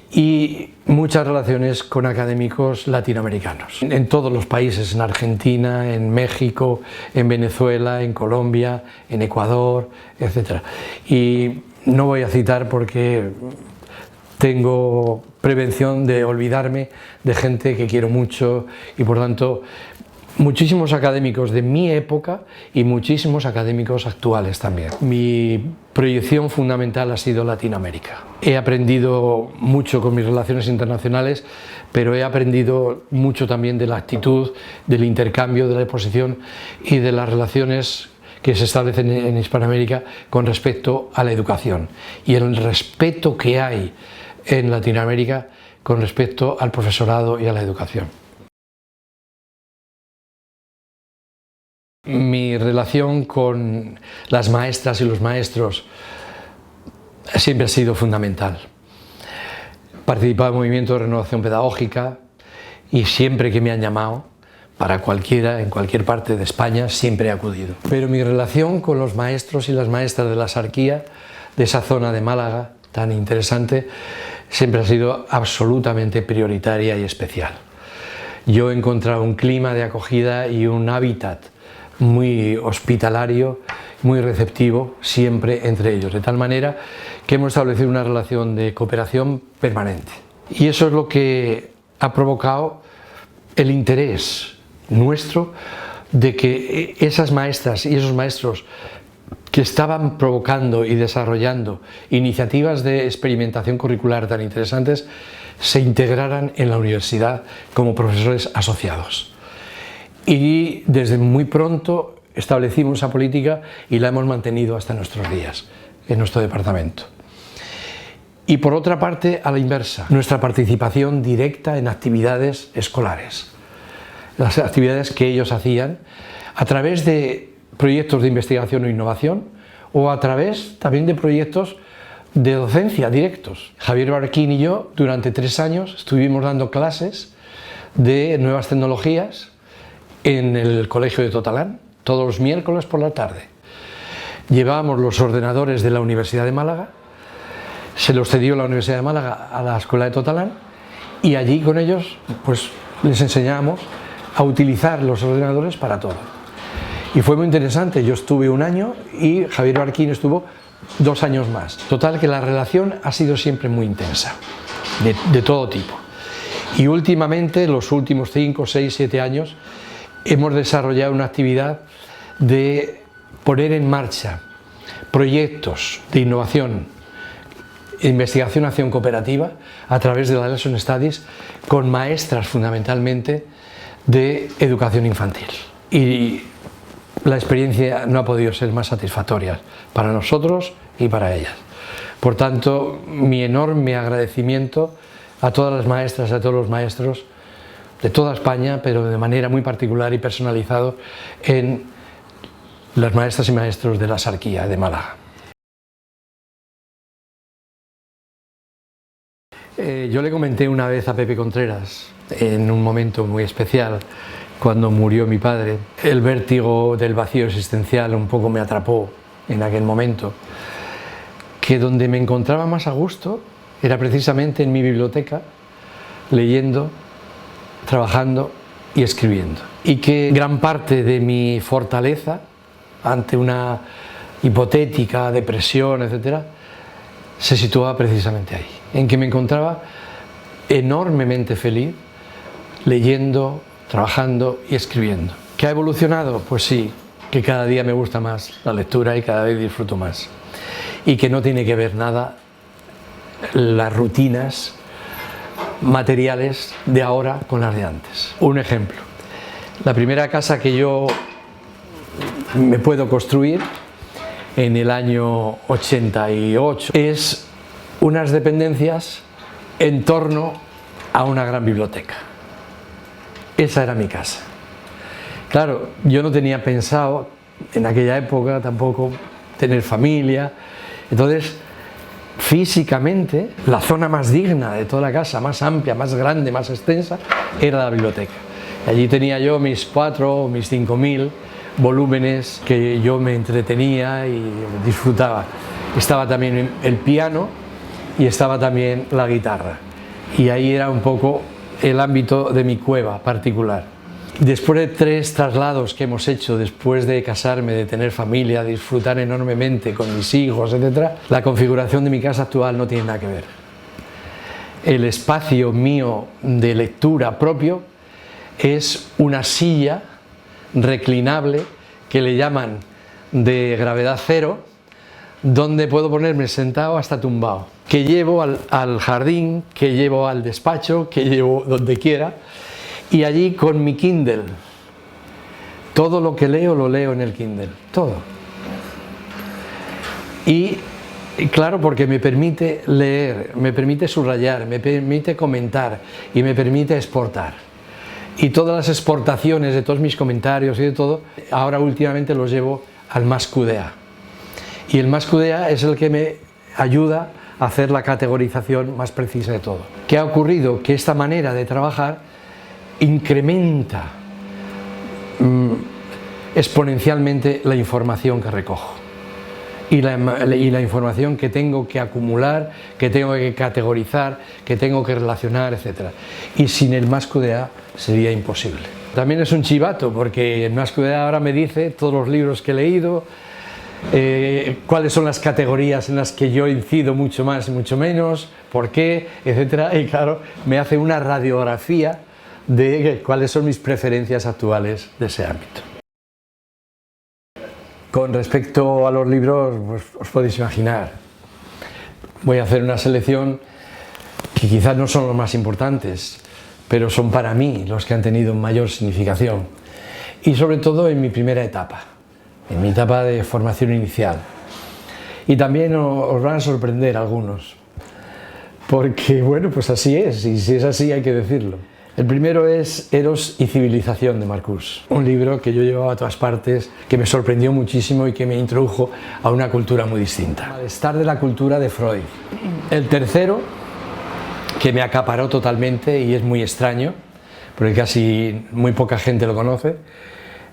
y muchas relaciones con académicos latinoamericanos, en todos los países, en Argentina, en México, en Venezuela, en Colombia, en Ecuador, etc. Y no voy a citar porque tengo prevención de olvidarme de gente que quiero mucho, y por tanto muchísimos académicos de mi época y muchísimos académicos actuales también. Mi proyección fundamental ha sido Latinoamérica. He aprendido mucho con mis relaciones internacionales, pero he aprendido mucho también de la actitud, del intercambio, de la exposición y de las relaciones que se establecen en Hispanoamérica con respecto a la educación, y el respeto que hay en Latinoamérica con respecto al profesorado y a la educación. Mi relación con las maestras y los maestros siempre ha sido fundamental. He participado en movimientos de renovación pedagógica, y siempre que me han llamado, para cualquiera, en cualquier parte de España, siempre he acudido. Pero mi relación con los maestros y las maestras de la Sarquía, de esa zona de Málaga tan interesante, siempre ha sido absolutamente prioritaria y especial. Yo he encontrado un clima de acogida y un hábitat muy hospitalario, muy receptivo, siempre entre ellos, de tal manera que hemos establecido una relación de cooperación permanente. Y eso es lo que ha provocado el interés nuestro de que esas maestras y esos maestros que estaban provocando y desarrollando iniciativas de experimentación curricular tan interesantes se integraran en la universidad como profesores asociados. Y desde muy pronto establecimos esa política y la hemos mantenido hasta nuestros días en nuestro departamento. Y por otra parte, a la inversa, nuestra participación directa en actividades escolares, las actividades que ellos hacían a través de proyectos de investigación o innovación o a través también de proyectos de docencia directos. Javier Barquín y yo durante 3 años estuvimos dando clases de nuevas tecnologías en el Colegio de Totalán, todos los miércoles por la tarde. Llevábamos los ordenadores de la Universidad de Málaga, se los cedió la Universidad de Málaga a la Escuela de Totalán y allí con ellos pues les enseñábamos a utilizar los ordenadores para todo. Y fue muy interesante, yo estuve 1 año y Javier Barquín estuvo 2 años más. Total que la relación ha sido siempre muy intensa, de todo tipo. Y últimamente, los últimos 5, 6, 7 años, hemos desarrollado una actividad de poner en marcha proyectos de innovación, investigación, acción cooperativa a través de la Lesson Studies con maestras fundamentalmente de educación infantil. Y la experiencia no ha podido ser más satisfactoria para nosotros y para ellas. Por tanto, mi enorme agradecimiento a todas las maestras, a todos los maestros de toda España, pero de manera muy particular y personalizado en las maestras y maestros de la Sarquía de Málaga. Yo le comenté una vez a Pepe Contreras, en un momento muy especial, cuando murió mi padre, el vértigo del vacío existencial un poco me atrapó en aquel momento, que donde me encontraba más a gusto era precisamente en mi biblioteca, leyendo, trabajando y escribiendo. Y que gran parte de mi fortaleza ante una hipotética depresión, etcétera, se situaba precisamente ahí, en que me encontraba enormemente feliz leyendo, trabajando y escribiendo. ¿Que ha evolucionado? Pues sí, que cada día me gusta más la lectura y cada vez disfruto más. Y que no tiene que ver nada las rutinas materiales de ahora con las de antes. Un ejemplo, la primera casa que yo me puedo construir en el año 88 es unas dependencias en torno a una gran biblioteca. Esa era mi casa. Claro, yo no tenía pensado en aquella época tampoco tener familia, entonces físicamente la zona más digna de toda la casa, más amplia, más grande, más extensa, era la biblioteca. Y allí tenía yo mis 4.000 o mis 5.000 volúmenes que yo me entretenía y disfrutaba. Estaba también el piano y estaba también la guitarra. Y ahí era un poco el ámbito de mi cueva particular. Después de 3 traslados que hemos hecho, después de casarme, de tener familia, de disfrutar enormemente con mis hijos, etc., la configuración de mi casa actual no tiene nada que ver. El espacio mío de lectura propio es una silla reclinable que le llaman de gravedad cero, donde puedo ponerme sentado hasta tumbado, que llevo al jardín, que llevo al despacho, que llevo donde quiera, y allí con mi Kindle, todo lo que leo lo leo en el Kindle, todo. Y claro, porque me permite leer, me permite subrayar, me permite comentar y me permite exportar. Y todas las exportaciones de todos mis comentarios y de todo, ahora últimamente los llevo al Mascudea. Y el Mascudea es el que me ayuda a hacer la categorización más precisa de todo. ¿Qué ha ocurrido? Que esta manera de trabajar incrementa exponencialmente la información que recojo y la información que tengo que acumular, que tengo que categorizar, que tengo que relacionar, etc. Y sin el MASCUDA sería imposible. También es un chivato, porque el MASCUDA ahora me dice todos los libros que he leído, cuáles son las categorías en las que yo incido mucho más y mucho menos, por qué, etc. Y claro, me hace una radiografía de cuáles son mis preferencias actuales de ese ámbito. Con respecto a los libros, pues os podéis imaginar, voy a hacer una selección que quizás no son los más importantes, pero son para mí los que han tenido mayor significación, y sobre todo en mi primera etapa, en mi etapa de formación inicial. Y también os van a sorprender algunos, porque bueno, pues así es, y si es así hay que decirlo. El primero es Eros y civilización de Marcuse, un libro que yo llevaba a todas partes, que me sorprendió muchísimo y que me introdujo a una cultura muy distinta. Malestar de la cultura de Freud. El tercero, que me acaparó totalmente y es muy extraño, porque casi muy poca gente lo conoce,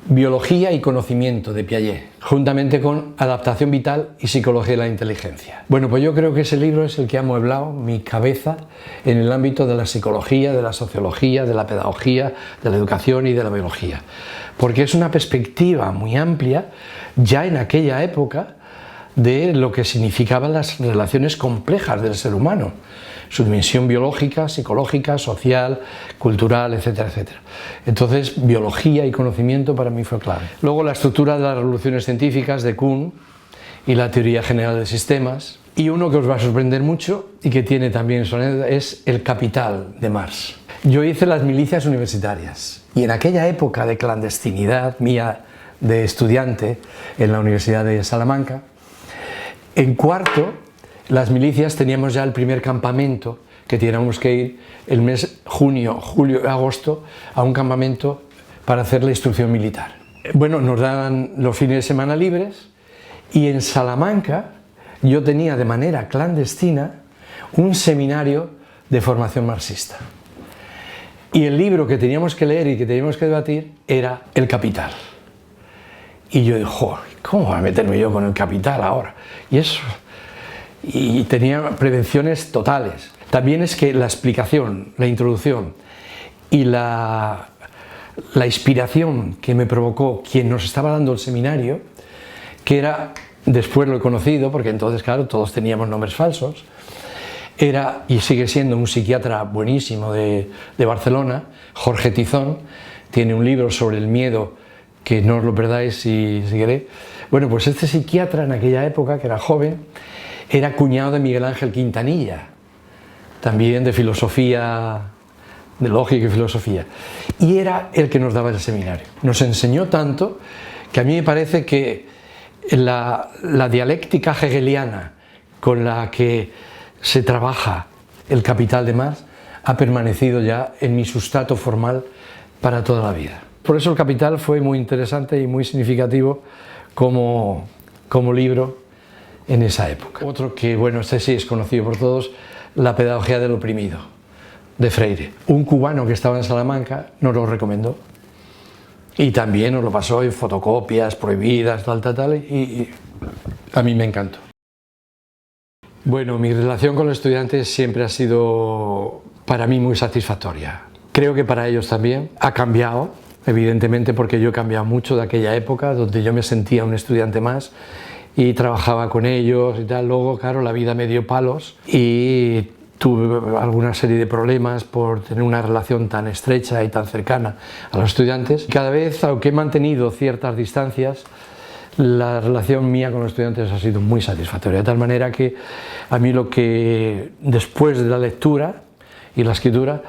Biología y conocimiento de Piaget, juntamente con Adaptación vital y psicología de la inteligencia. Bueno, pues yo creo que ese libro es el que ha amueblado mi cabeza en el ámbito de la psicología, de la sociología, de la pedagogía, de la educación y de la biología, porque es una perspectiva muy amplia, ya en aquella época, de lo que significaban las relaciones complejas del ser humano, su dimensión biológica, psicológica, social, cultural, etcétera, etcétera. Entonces, biología y conocimiento para mí fue clave. Luego, la estructura de las revoluciones científicas de Kuhn y la teoría general de sistemas. Y uno que os va a sorprender mucho y que tiene también su anécdota es El Capital de Marx. Yo hice las milicias universitarias y en aquella época de clandestinidad mía de estudiante en la Universidad de Salamanca, en cuarto, las milicias teníamos ya el primer campamento, que teníamos que ir el mes junio, julio y agosto a un campamento para hacer la instrucción militar. Bueno, nos daban los fines de semana libres y en Salamanca yo tenía de manera clandestina un seminario de formación marxista. Y el libro que teníamos que leer y que teníamos que debatir era El Capital. Y yo digo, ¿cómo voy a meterme yo con El Capital ahora? Y eso... Y tenía prevenciones totales. También es que la explicación, la introducción y la inspiración que me provocó quien nos estaba dando el seminario, que era, después lo he conocido, porque entonces claro, todos teníamos nombres falsos, era y sigue siendo un psiquiatra buenísimo de Barcelona, Jorge Tizón, tiene un libro sobre el miedo que no os lo perdáis si queréis. Bueno, pues este psiquiatra en aquella época, que era joven, era cuñado de Miguel Ángel Quintanilla, también de filosofía, de lógica y filosofía, y era el que nos daba el seminario. Nos enseñó tanto que a mí me parece que la dialéctica hegeliana con la que se trabaja El Capital de Marx ha permanecido ya en mi sustrato formal para toda la vida. Por eso El Capital fue muy interesante y muy significativo como libro en esa época. Otro que, bueno, este sí es conocido por todos, La pedagogía del oprimido, de Freire. Un cubano que estaba en Salamanca nos lo recomendó y también nos lo pasó en fotocopias prohibidas, tal, y a mí me encantó. Bueno, mi relación con los estudiantes siempre ha sido para mí muy satisfactoria. Creo que para ellos también. Ha cambiado, evidentemente, porque yo he cambiado mucho de aquella época, donde yo me sentía un estudiante más y trabajaba con ellos y tal. Luego, claro, la vida me dio palos y tuve alguna serie de problemas por tener una relación tan estrecha y tan cercana a los estudiantes. Cada vez, aunque he mantenido ciertas distancias, la relación mía con los estudiantes ha sido muy satisfactoria, de tal manera que a mí lo que, después de la lectura y la escritura,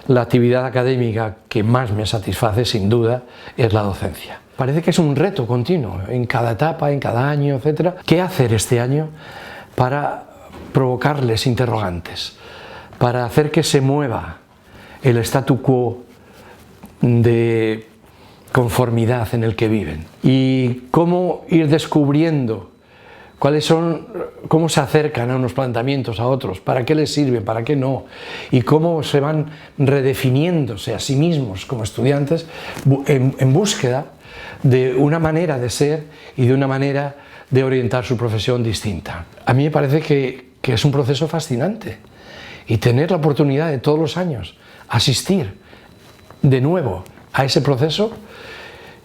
la actividad académica que más me satisface, sin duda, es la docencia. Parece que es un reto continuo, en cada etapa, en cada año, etc. ¿Qué hacer este año para provocarles interrogantes? Para hacer que se mueva el statu quo de conformidad en el que viven. Y cómo ir descubriendo cómo se acercan a unos planteamientos a otros, para qué les sirven, para qué no, y cómo se van redefiniéndose a sí mismos como estudiantes en búsqueda de una manera de ser y de una manera de orientar su profesión distinta. A mí me parece que es un proceso fascinante, y tener la oportunidad de todos los años asistir de nuevo a ese proceso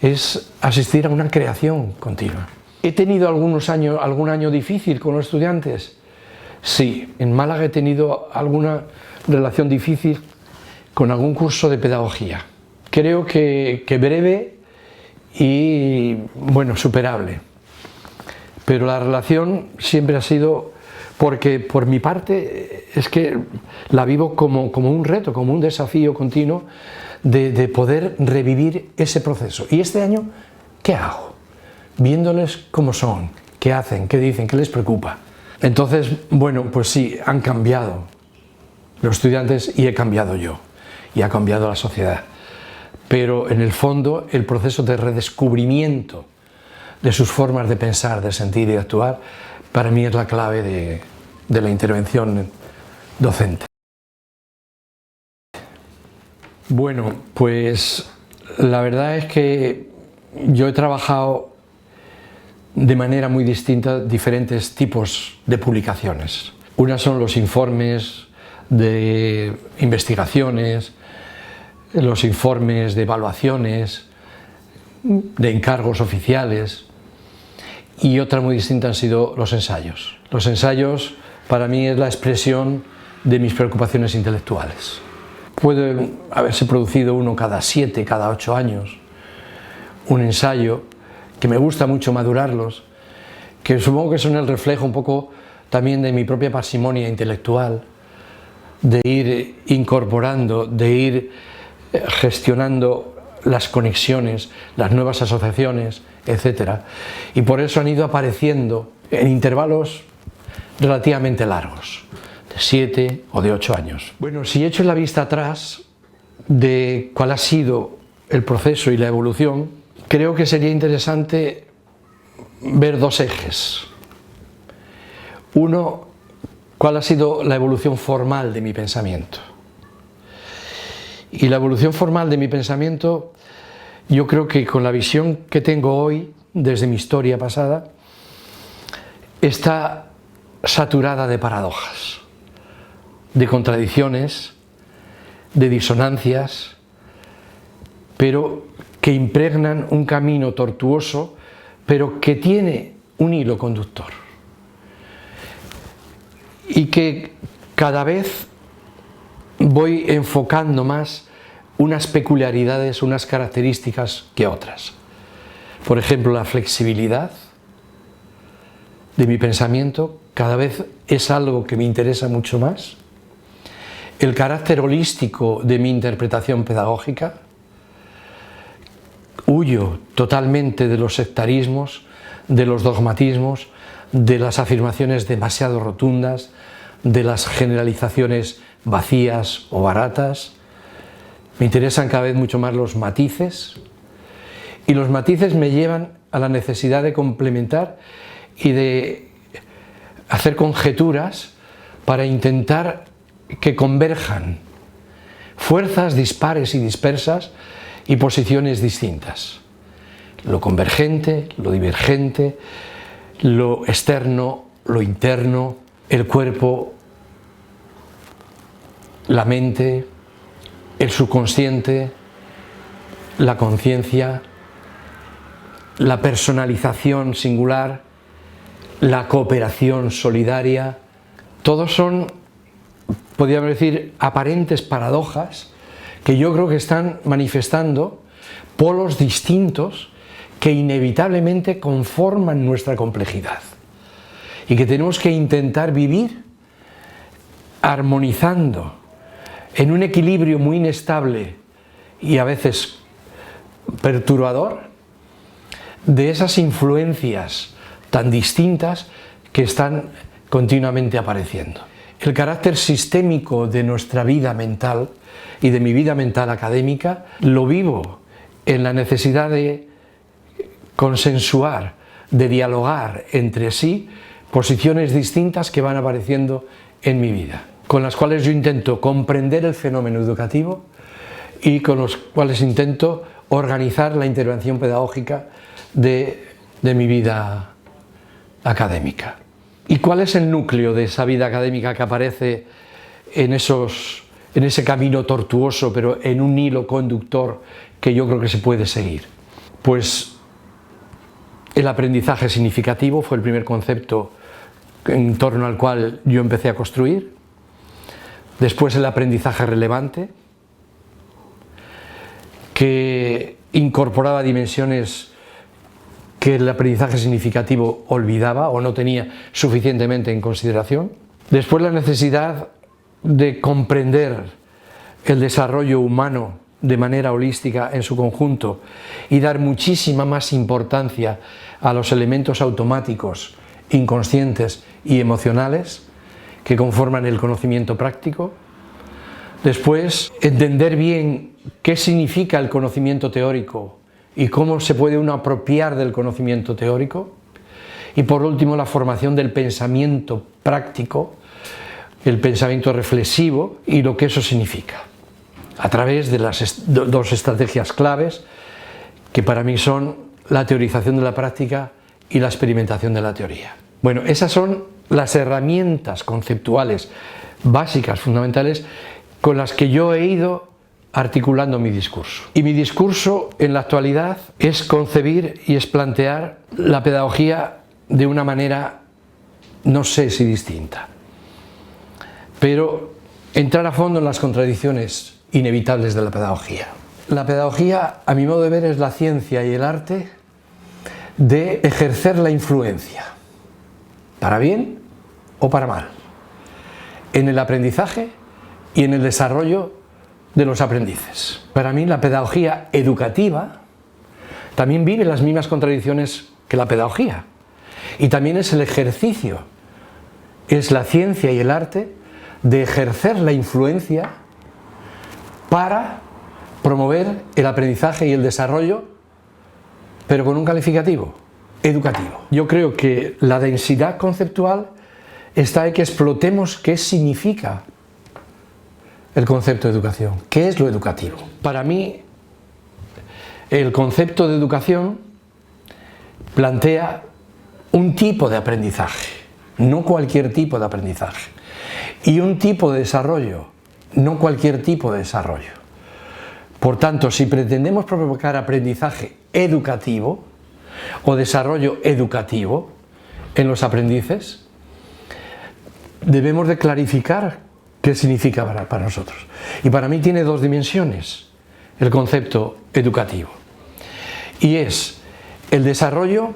es asistir a una creación continua. ¿He tenido algún año difícil con los estudiantes? Sí, en Málaga he tenido alguna relación difícil con algún curso de pedagogía. Creo que breve y, bueno, superable. Pero la relación siempre ha sido, porque por mi parte es que la vivo como un reto, como un desafío continuo de poder revivir ese proceso. Y este año, ¿qué hago? Viéndoles cómo son, qué hacen, qué dicen, qué les preocupa. Entonces, bueno, pues sí, han cambiado los estudiantes y he cambiado yo, y ha cambiado la sociedad. Pero en el fondo, el proceso de redescubrimiento de sus formas de pensar, de sentir y de actuar, para mí es la clave de la intervención docente. Bueno, pues la verdad es que yo he trabajado de manera muy distinta diferentes tipos de publicaciones. Unas son los informes de investigaciones, los informes de evaluaciones, de encargos oficiales, y otra muy distinta han sido los ensayos. Los ensayos para mí es la expresión de mis preocupaciones intelectuales. Puede haberse producido uno cada 7, cada 8 años, un ensayo, que me gusta mucho madurarlos, que supongo que son el reflejo un poco también de mi propia parsimonia intelectual, de ir incorporando, de ir gestionando las conexiones, las nuevas asociaciones, etc. Y por eso han ido apareciendo en intervalos relativamente largos, de 7 o de 8 años. Bueno, si echo la vista atrás de cuál ha sido el proceso y la evolución, creo que sería interesante ver dos ejes. Uno, cuál ha sido la evolución formal de mi pensamiento. Y la evolución formal de mi pensamiento, yo creo que con la visión que tengo hoy, desde mi historia pasada, está saturada de paradojas, de contradicciones, de disonancias, pero que impregnan un camino tortuoso, pero que tiene un hilo conductor. Y que cada vez voy enfocando más unas peculiaridades, unas características que otras. Por ejemplo, la flexibilidad de mi pensamiento cada vez es algo que me interesa mucho más. El carácter holístico de mi interpretación pedagógica. Huyo totalmente de los sectarismos, de los dogmatismos, de las afirmaciones demasiado rotundas, de las generalizaciones vacías o baratas. Me interesan cada vez mucho más los matices, y los matices me llevan a la necesidad de complementar y de hacer conjeturas para intentar que converjan fuerzas dispares y dispersas y posiciones distintas. Lo convergente, lo divergente, lo externo, lo interno, el cuerpo, la mente, el subconsciente, la conciencia, la personalización singular, la cooperación solidaria. Todos son, podríamos decir, aparentes paradojas que yo creo que están manifestando polos distintos que inevitablemente conforman nuestra complejidad y que tenemos que intentar vivir armonizando en un equilibrio muy inestable y a veces perturbador de esas influencias tan distintas que están continuamente apareciendo. El carácter sistémico de nuestra vida mental y de mi vida mental académica lo vivo en la necesidad de consensuar, de dialogar entre sí posiciones distintas que van apareciendo en mi vida, con las cuales yo intento comprender el fenómeno educativo y con los cuales intento organizar la intervención pedagógica de mi vida académica. ¿Y cuál es el núcleo de esa vida académica que aparece en ese camino tortuoso, pero en un hilo conductor que yo creo que se puede seguir? Pues el aprendizaje significativo fue el primer concepto en torno al cual yo empecé a construir. Después el aprendizaje relevante, que incorporaba dimensiones que el aprendizaje significativo olvidaba o no tenía suficientemente en consideración. Después la necesidad de comprender el desarrollo humano de manera holística en su conjunto y dar muchísima más importancia a los elementos automáticos, inconscientes y emocionales que conforman el conocimiento práctico. Después, entender bien qué significa el conocimiento teórico y cómo se puede uno apropiar del conocimiento teórico. Y por último, la formación del pensamiento práctico, el pensamiento reflexivo y lo que eso significa, a través de las dos estrategias claves que para mí son la teorización de la práctica y la experimentación de la teoría. Bueno, esas son las herramientas conceptuales básicas, fundamentales, con las que yo he ido articulando mi discurso. Y mi discurso en la actualidad es concebir y es plantear la pedagogía de una manera, no sé si distinta, pero entrar a fondo en las contradicciones inevitables de la pedagogía. La pedagogía, a mi modo de ver, es la ciencia y el arte de ejercer la influencia, para bien o para mal, en el aprendizaje y en el desarrollo de los aprendices. Para mí la pedagogía educativa también vive las mismas contradicciones que la pedagogía, y también es el ejercicio, es la ciencia y el arte de ejercer la influencia para promover el aprendizaje y el desarrollo, pero con un calificativo educativo. Yo creo que la densidad conceptual está en que explotemos qué significa el concepto de educación, qué es lo educativo. Para mí, el concepto de educación plantea un tipo de aprendizaje, no cualquier tipo de aprendizaje, y un tipo de desarrollo, no cualquier tipo de desarrollo. Por tanto, si pretendemos provocar aprendizaje educativo o desarrollo educativo en los aprendices, debemos de clarificar qué significa para nosotros. Y para mí tiene dos dimensiones el concepto educativo, y es el desarrollo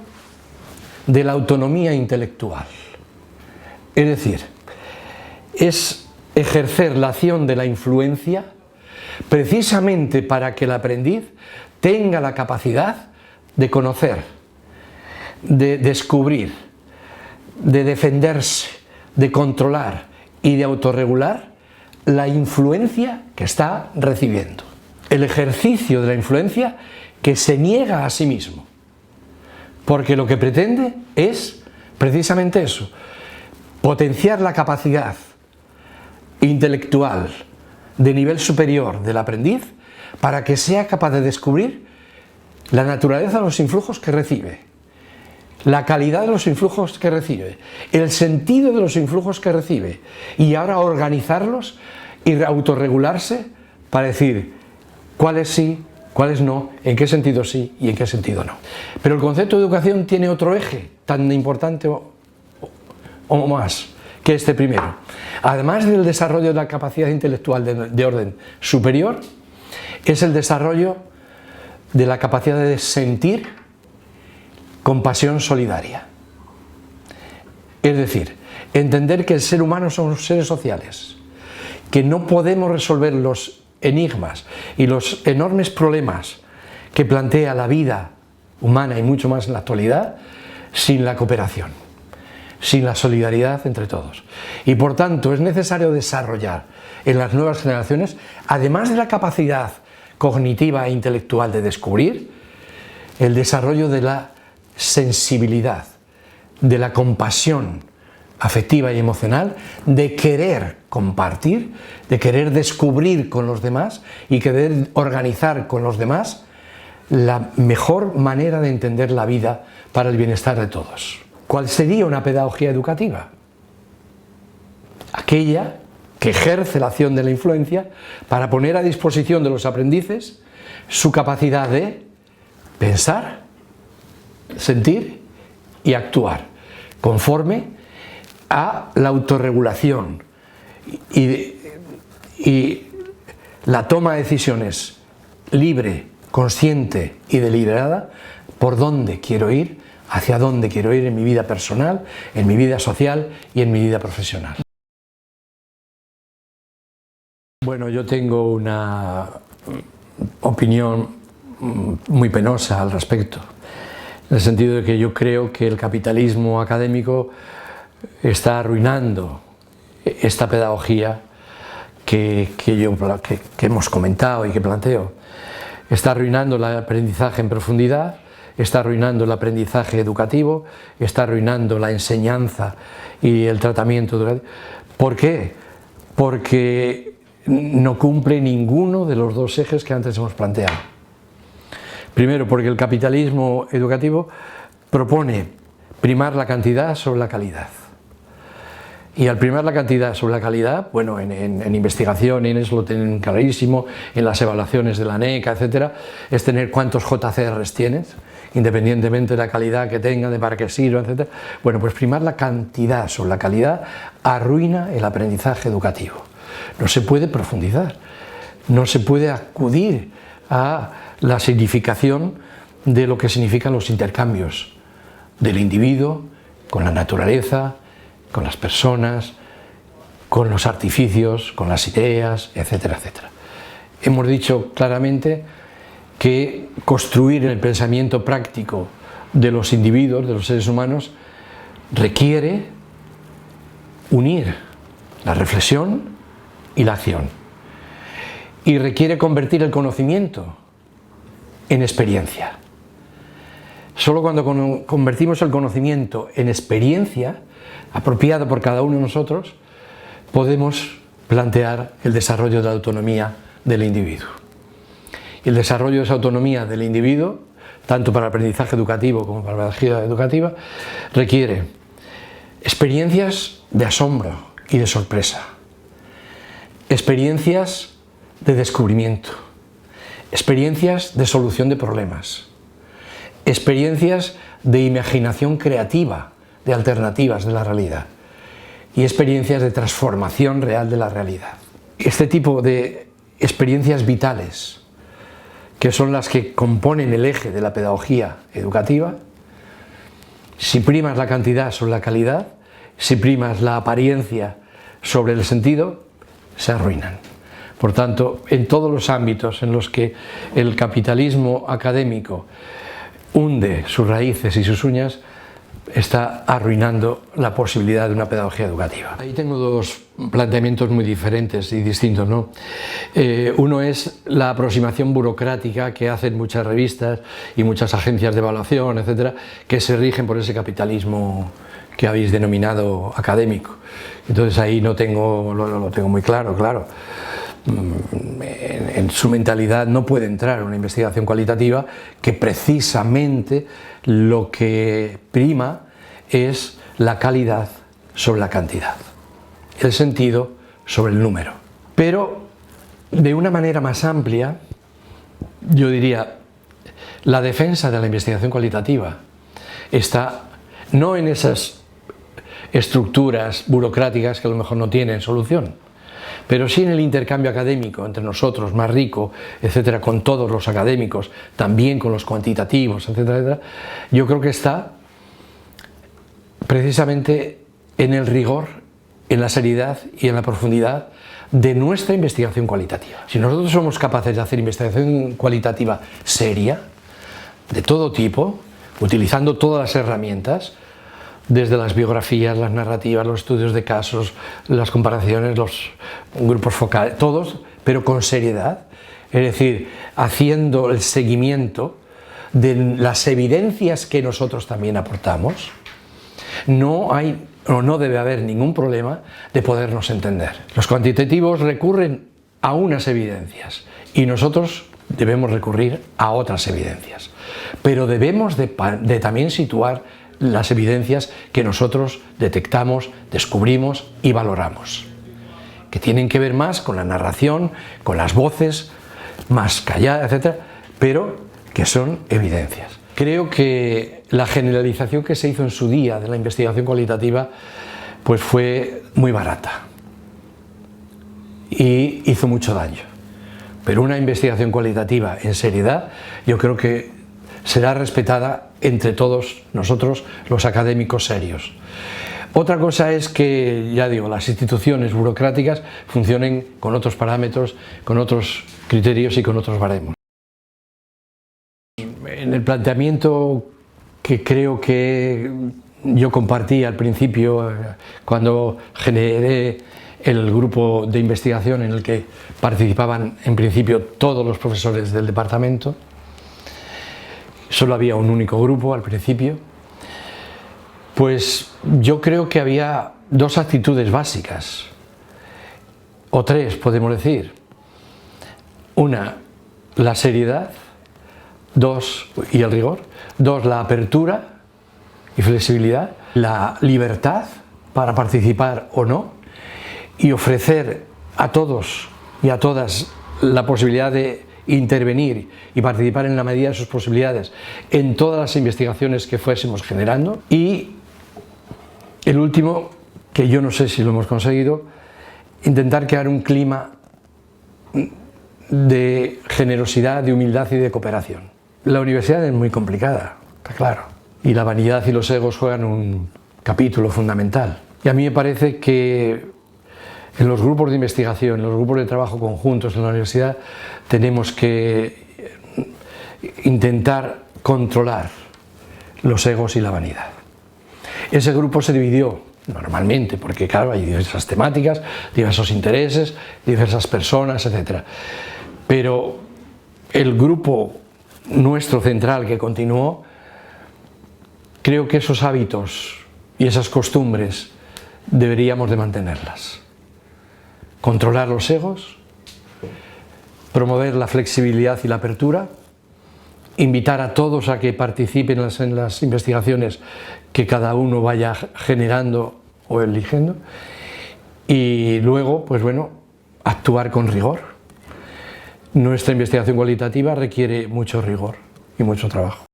de la autonomía intelectual, es decir, es ejercer la acción de la influencia precisamente para que el aprendiz tenga la capacidad de conocer, de descubrir, de defenderse, de controlar y de autorregular la influencia que está recibiendo. El ejercicio de la influencia que se niega a sí mismo, porque lo que pretende es precisamente eso, potenciar la capacidad intelectual de nivel superior del aprendiz para que sea capaz de descubrir la naturaleza de los influjos que recibe, la calidad de los influjos que recibe, el sentido de los influjos que recibe, y ahora organizarlos y autorregularse para decir cuáles sí, cuáles no, en qué sentido sí y en qué sentido no. Pero el concepto de educación tiene otro eje tan importante o más que este primero. Además del desarrollo de la capacidad intelectual de orden superior, es el desarrollo de la capacidad de sentir compasión solidaria. Es decir, entender que el ser humano somos seres sociales, que no podemos resolver los enigmas y los enormes problemas que plantea la vida humana y mucho más en la actualidad sin la cooperación, sin la solidaridad entre todos. Y por tanto es necesario desarrollar en las nuevas generaciones, además de la capacidad cognitiva e intelectual de descubrir, el desarrollo de la sensibilidad, de la compasión afectiva y emocional, de querer compartir, de querer descubrir con los demás y querer organizar con los demás la mejor manera de entender la vida para el bienestar de todos. ¿Cuál sería una pedagogía educativa? Aquella que ejerce la acción de la influencia para poner a disposición de los aprendices su capacidad de pensar, sentir y actuar conforme a la autorregulación y la toma de decisiones libre, consciente y deliberada por dónde quiero ir, hacia dónde quiero ir en mi vida personal, en mi vida social y en mi vida profesional. Bueno, yo tengo una opinión muy penosa al respecto, en el sentido de que yo creo que el capitalismo académico está arruinando esta pedagogía que hemos comentado y que planteo. Está arruinando el aprendizaje en profundidad, está arruinando el aprendizaje educativo, está arruinando la enseñanza y el tratamiento educativo. ¿Por qué? Porque no cumple ninguno de los dos ejes que antes hemos planteado. Primero, porque el capitalismo educativo propone primar la cantidad sobre la calidad. Y al primar la cantidad sobre la calidad, bueno, en investigación, y en eso lo tienen clarísimo, en las evaluaciones de la NECA, etcétera, es tener cuántos JCRs tienes, independientemente de la calidad que tenga, de para qué sirva, etcétera. Bueno, pues primar la cantidad sobre la calidad arruina el aprendizaje educativo. No se puede profundizar, no se puede acudir a la significación de lo que significan los intercambios del individuo con la naturaleza, con las personas, con los artificios, con las ideas, etcétera, etcétera. Hemos dicho claramente que construir el pensamiento práctico de los individuos, de los seres humanos, requiere unir la reflexión y la acción. Y requiere convertir el conocimiento en experiencia. Solo cuando convertimos el conocimiento en experiencia, apropiado por cada uno de nosotros, podemos plantear el desarrollo de la autonomía del individuo. Y el desarrollo de esa autonomía del individuo, tanto para el aprendizaje educativo como para la pedagogía educativa, requiere experiencias de asombro y de sorpresa, experiencias de descubrimiento, experiencias de solución de problemas, experiencias de imaginación creativa, de alternativas de la realidad y experiencias de transformación real de la realidad. Este tipo de experiencias vitales, que son las que componen el eje de la pedagogía educativa, si primas la cantidad sobre la calidad, si primas la apariencia sobre el sentido, se arruinan. Por tanto, en todos los ámbitos en los que el capitalismo académico hunde sus raíces y sus uñas, está arruinando la posibilidad de una pedagogía educativa. Ahí tengo dos planteamientos muy diferentes y distintos, ¿no? Uno es la aproximación burocrática que hacen muchas revistas y muchas agencias de evaluación, etcétera, que se rigen por ese capitalismo que habéis denominado académico. Entonces ahí lo tengo muy claro. En su mentalidad no puede entrar una investigación cualitativa que precisamente lo que prima es la calidad sobre la cantidad, el sentido sobre el número. Pero de una manera más amplia, yo diría, la defensa de la investigación cualitativa está no en esas estructuras burocráticas que a lo mejor no tienen solución, pero sí en el intercambio académico entre nosotros, más rico, etcétera, con todos los académicos, también con los cuantitativos, etcétera, etcétera. Yo creo que está precisamente en el rigor, en la seriedad y en la profundidad de nuestra investigación cualitativa. Si nosotros somos capaces de hacer investigación cualitativa seria, de todo tipo, utilizando todas las herramientas, desde las biografías, las narrativas, los estudios de casos, las comparaciones, los grupos focales, todos, pero con seriedad, es decir, haciendo el seguimiento de las evidencias que nosotros también aportamos, no hay o no debe haber ningún problema de podernos entender. Los cuantitativos recurren a unas evidencias y nosotros debemos recurrir a otras evidencias, pero debemos de también situar las evidencias que nosotros detectamos, descubrimos y valoramos, que tienen que ver más con la narración, con las voces más calladas, etc., pero que son evidencias. Creo que la generalización que se hizo en su día de la investigación cualitativa pues fue muy barata y hizo mucho daño. Pero una investigación cualitativa en seriedad yo creo que será respetada entre todos nosotros los académicos serios. Otra cosa es que, ya digo, las instituciones burocráticas funcionen con otros parámetros, con otros criterios y con otros baremos. En el planteamiento que creo que yo compartí al principio, cuando generé el grupo de investigación en el que participaban en principio todos los profesores del departamento, solo había un único grupo al principio, pues yo creo que había dos actitudes básicas, o tres podemos decir. Una, la seriedad. Dos, y el rigor. Dos, la apertura y flexibilidad. La libertad para participar o no. Y ofrecer a todos y a todas la posibilidad de intervenir y participar en la medida de sus posibilidades en todas las investigaciones que fuésemos generando. Y el último, que yo no sé si lo hemos conseguido, intentar crear un clima de generosidad, de humildad y de cooperación. La universidad es muy complicada, está claro, y la vanidad y los egos juegan un capítulo fundamental. Y a mí me parece que en los grupos de investigación, en los grupos de trabajo conjuntos en la universidad, tenemos que intentar controlar los egos y la vanidad. Ese grupo se dividió normalmente, porque claro, hay diversas temáticas, diversos intereses, diversas personas, etc. Pero el grupo nuestro central que continuó, creo que esos hábitos y esas costumbres deberíamos de mantenerlas. Controlar los egos, promover la flexibilidad y la apertura, invitar a todos a que participen en las investigaciones que cada uno vaya generando o eligiendo, y luego, pues bueno, actuar con rigor. Nuestra investigación cualitativa requiere mucho rigor y mucho trabajo.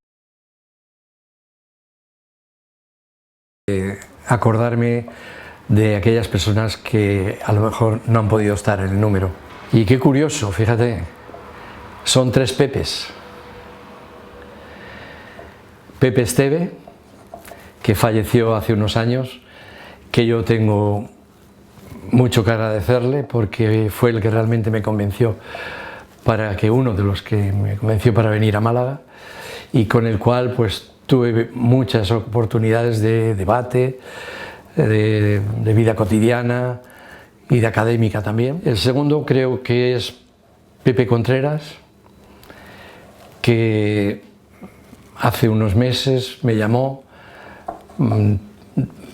Acordarme de aquellas personas que a lo mejor no han podido estar en el número. Y qué curioso, fíjate, son tres Pepes. Pepe Esteve, que falleció hace unos años, que yo tengo mucho que agradecerle porque fue el que realmente me convenció uno de los que me convenció para venir a Málaga, y con el cual pues tuve muchas oportunidades de debate, de vida cotidiana y de académica también. El segundo creo que es Pepe Contreras, que hace unos meses me llamó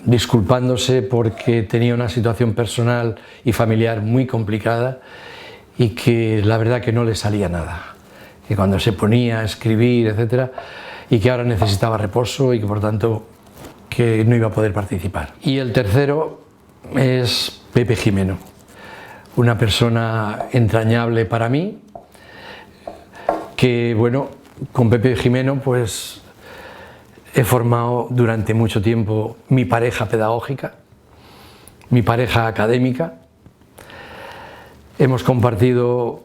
disculpándose porque tenía una situación personal y familiar muy complicada y que la verdad que no le salía nada, que cuando se ponía a escribir, etcétera, y que ahora necesitaba reposo y que por tanto que no iba a poder participar. Y el tercero es Pepe Jimeno, una persona entrañable para mí, que bueno, con Pepe Jimeno pues he formado durante mucho tiempo mi pareja pedagógica, mi pareja académica. Hemos compartido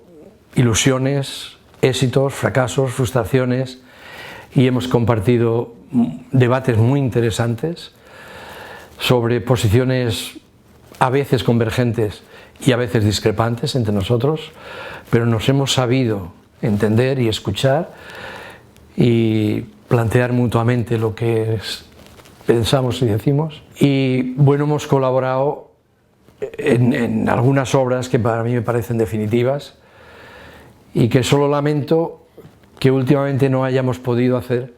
ilusiones, éxitos, fracasos, frustraciones, y hemos compartido debates muy interesantes sobre posiciones a veces convergentes y a veces discrepantes entre nosotros, pero nos hemos sabido entender y escuchar y plantear mutuamente lo que pensamos y decimos. Y bueno, hemos colaborado en algunas obras que para mí me parecen definitivas y que solo lamento que últimamente no hayamos podido hacer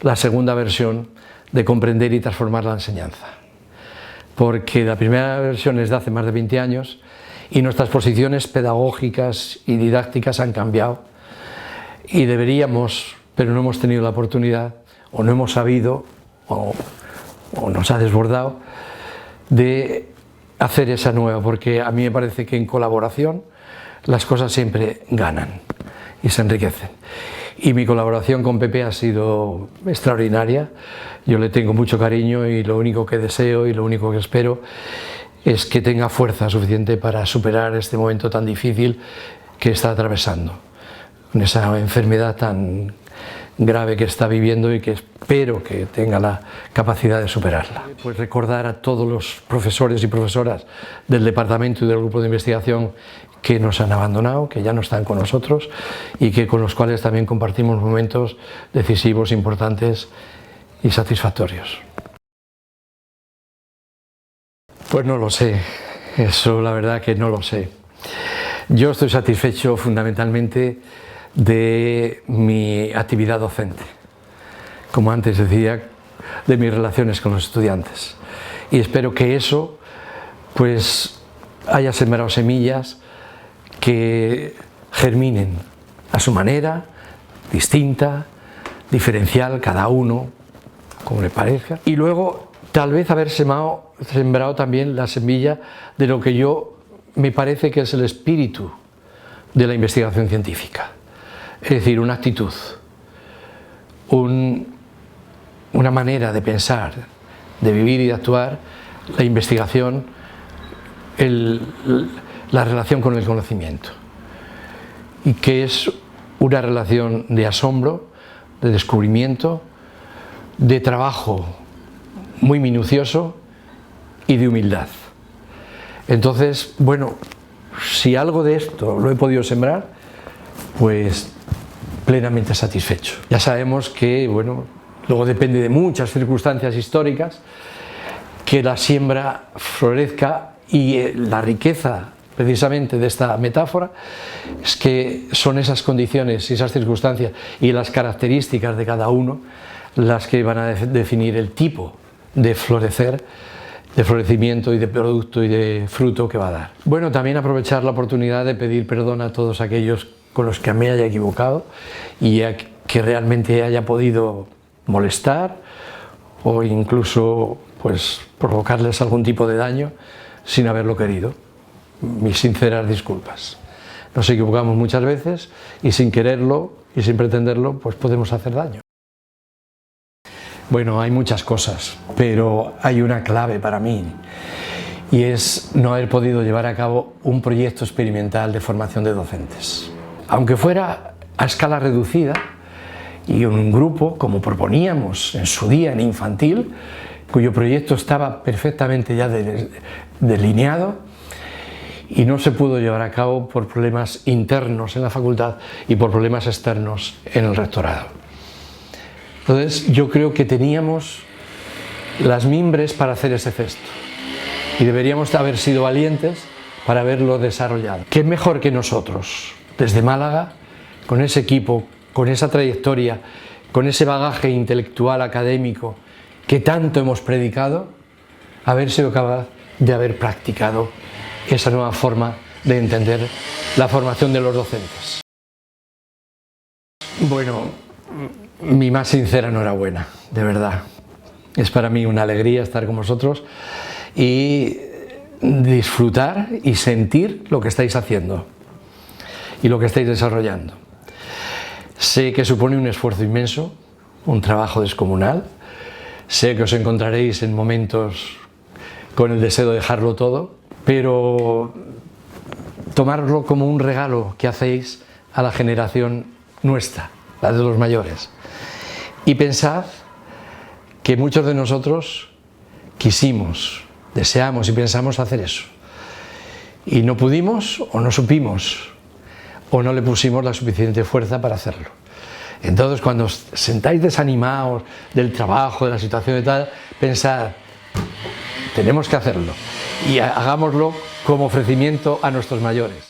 la segunda versión de comprender y transformar la enseñanza. Porque la primera versión es de hace más de 20 años y nuestras posiciones pedagógicas y didácticas han cambiado y deberíamos, pero no hemos tenido la oportunidad o no hemos sabido o nos ha desbordado de hacer esa nueva, porque a mí me parece que en colaboración las cosas siempre ganan y se enriquecen. Y mi colaboración con Pepe ha sido extraordinaria, yo le tengo mucho cariño y lo único que deseo y lo único que espero es que tenga fuerza suficiente para superar este momento tan difícil que está atravesando, con esa enfermedad tan grave que está viviendo y que espero que tenga la capacidad de superarla. Pues recordar a todos los profesores y profesoras del departamento y del grupo de investigación que nos han abandonado, que ya no están con nosotros y que con los cuales también compartimos momentos decisivos, importantes y satisfactorios. Pues no lo sé, eso la verdad que no lo sé. Yo estoy satisfecho fundamentalmente de mi actividad docente, como antes decía, de mis relaciones con los estudiantes, y espero que eso pues haya sembrado semillas que germinen a su manera, distinta, diferencial, cada uno como le parezca, y luego tal vez haber sembrado también la semilla de lo que me parece que es el espíritu de la investigación científica. Es decir, una actitud, una manera de pensar, de vivir y de actuar, la investigación, la relación con el conocimiento. Y que es una relación de asombro, de descubrimiento, de trabajo muy minucioso y de humildad. Entonces, bueno, si algo de esto lo he podido sembrar, pues plenamente satisfecho. Ya sabemos que, bueno, luego depende de muchas circunstancias históricas, que la siembra florezca y la riqueza precisamente de esta metáfora es que son esas condiciones y esas circunstancias y las características de cada uno las que van a definir el tipo de florecer, de florecimiento y de producto y de fruto que va a dar. Bueno, también aprovechar la oportunidad de pedir perdón a todos aquellos con los que me haya equivocado y que realmente haya podido molestar o incluso pues provocarles algún tipo de daño sin haberlo querido. Mis sinceras disculpas. Nos equivocamos muchas veces y sin quererlo y sin pretenderlo pues podemos hacer daño. Bueno, hay muchas cosas, pero hay una clave para mí y es no haber podido llevar a cabo un proyecto experimental de formación de docentes. Aunque fuera a escala reducida y en un grupo, como proponíamos en su día en infantil, cuyo proyecto estaba perfectamente ya delineado y no se pudo llevar a cabo por problemas internos en la facultad y por problemas externos en el rectorado. Entonces yo creo que teníamos las mimbres para hacer ese gesto y deberíamos haber sido valientes para haberlo desarrollado. ¿Qué mejor que nosotros, desde Málaga, con ese equipo, con esa trayectoria, con ese bagaje intelectual académico que tanto hemos predicado, haber sido capaz de haber practicado esa nueva forma de entender la formación de los docentes? Bueno, mi más sincera enhorabuena, de verdad. Es para mí una alegría estar con vosotros y disfrutar y sentir lo que estáis haciendo y lo que estáis desarrollando. Sé que supone un esfuerzo inmenso, un trabajo descomunal. Sé que os encontraréis en momentos con el deseo de dejarlo todo, pero tomarlo como un regalo que hacéis a la generación nuestra, la de los mayores. Y pensad que muchos de nosotros quisimos, deseamos y pensamos hacer eso. Y no pudimos o no supimos o no le pusimos la suficiente fuerza para hacerlo. Entonces, cuando os sentáis desanimados del trabajo, de la situación y tal, pensad, tenemos que hacerlo y hagámoslo como ofrecimiento a nuestros mayores.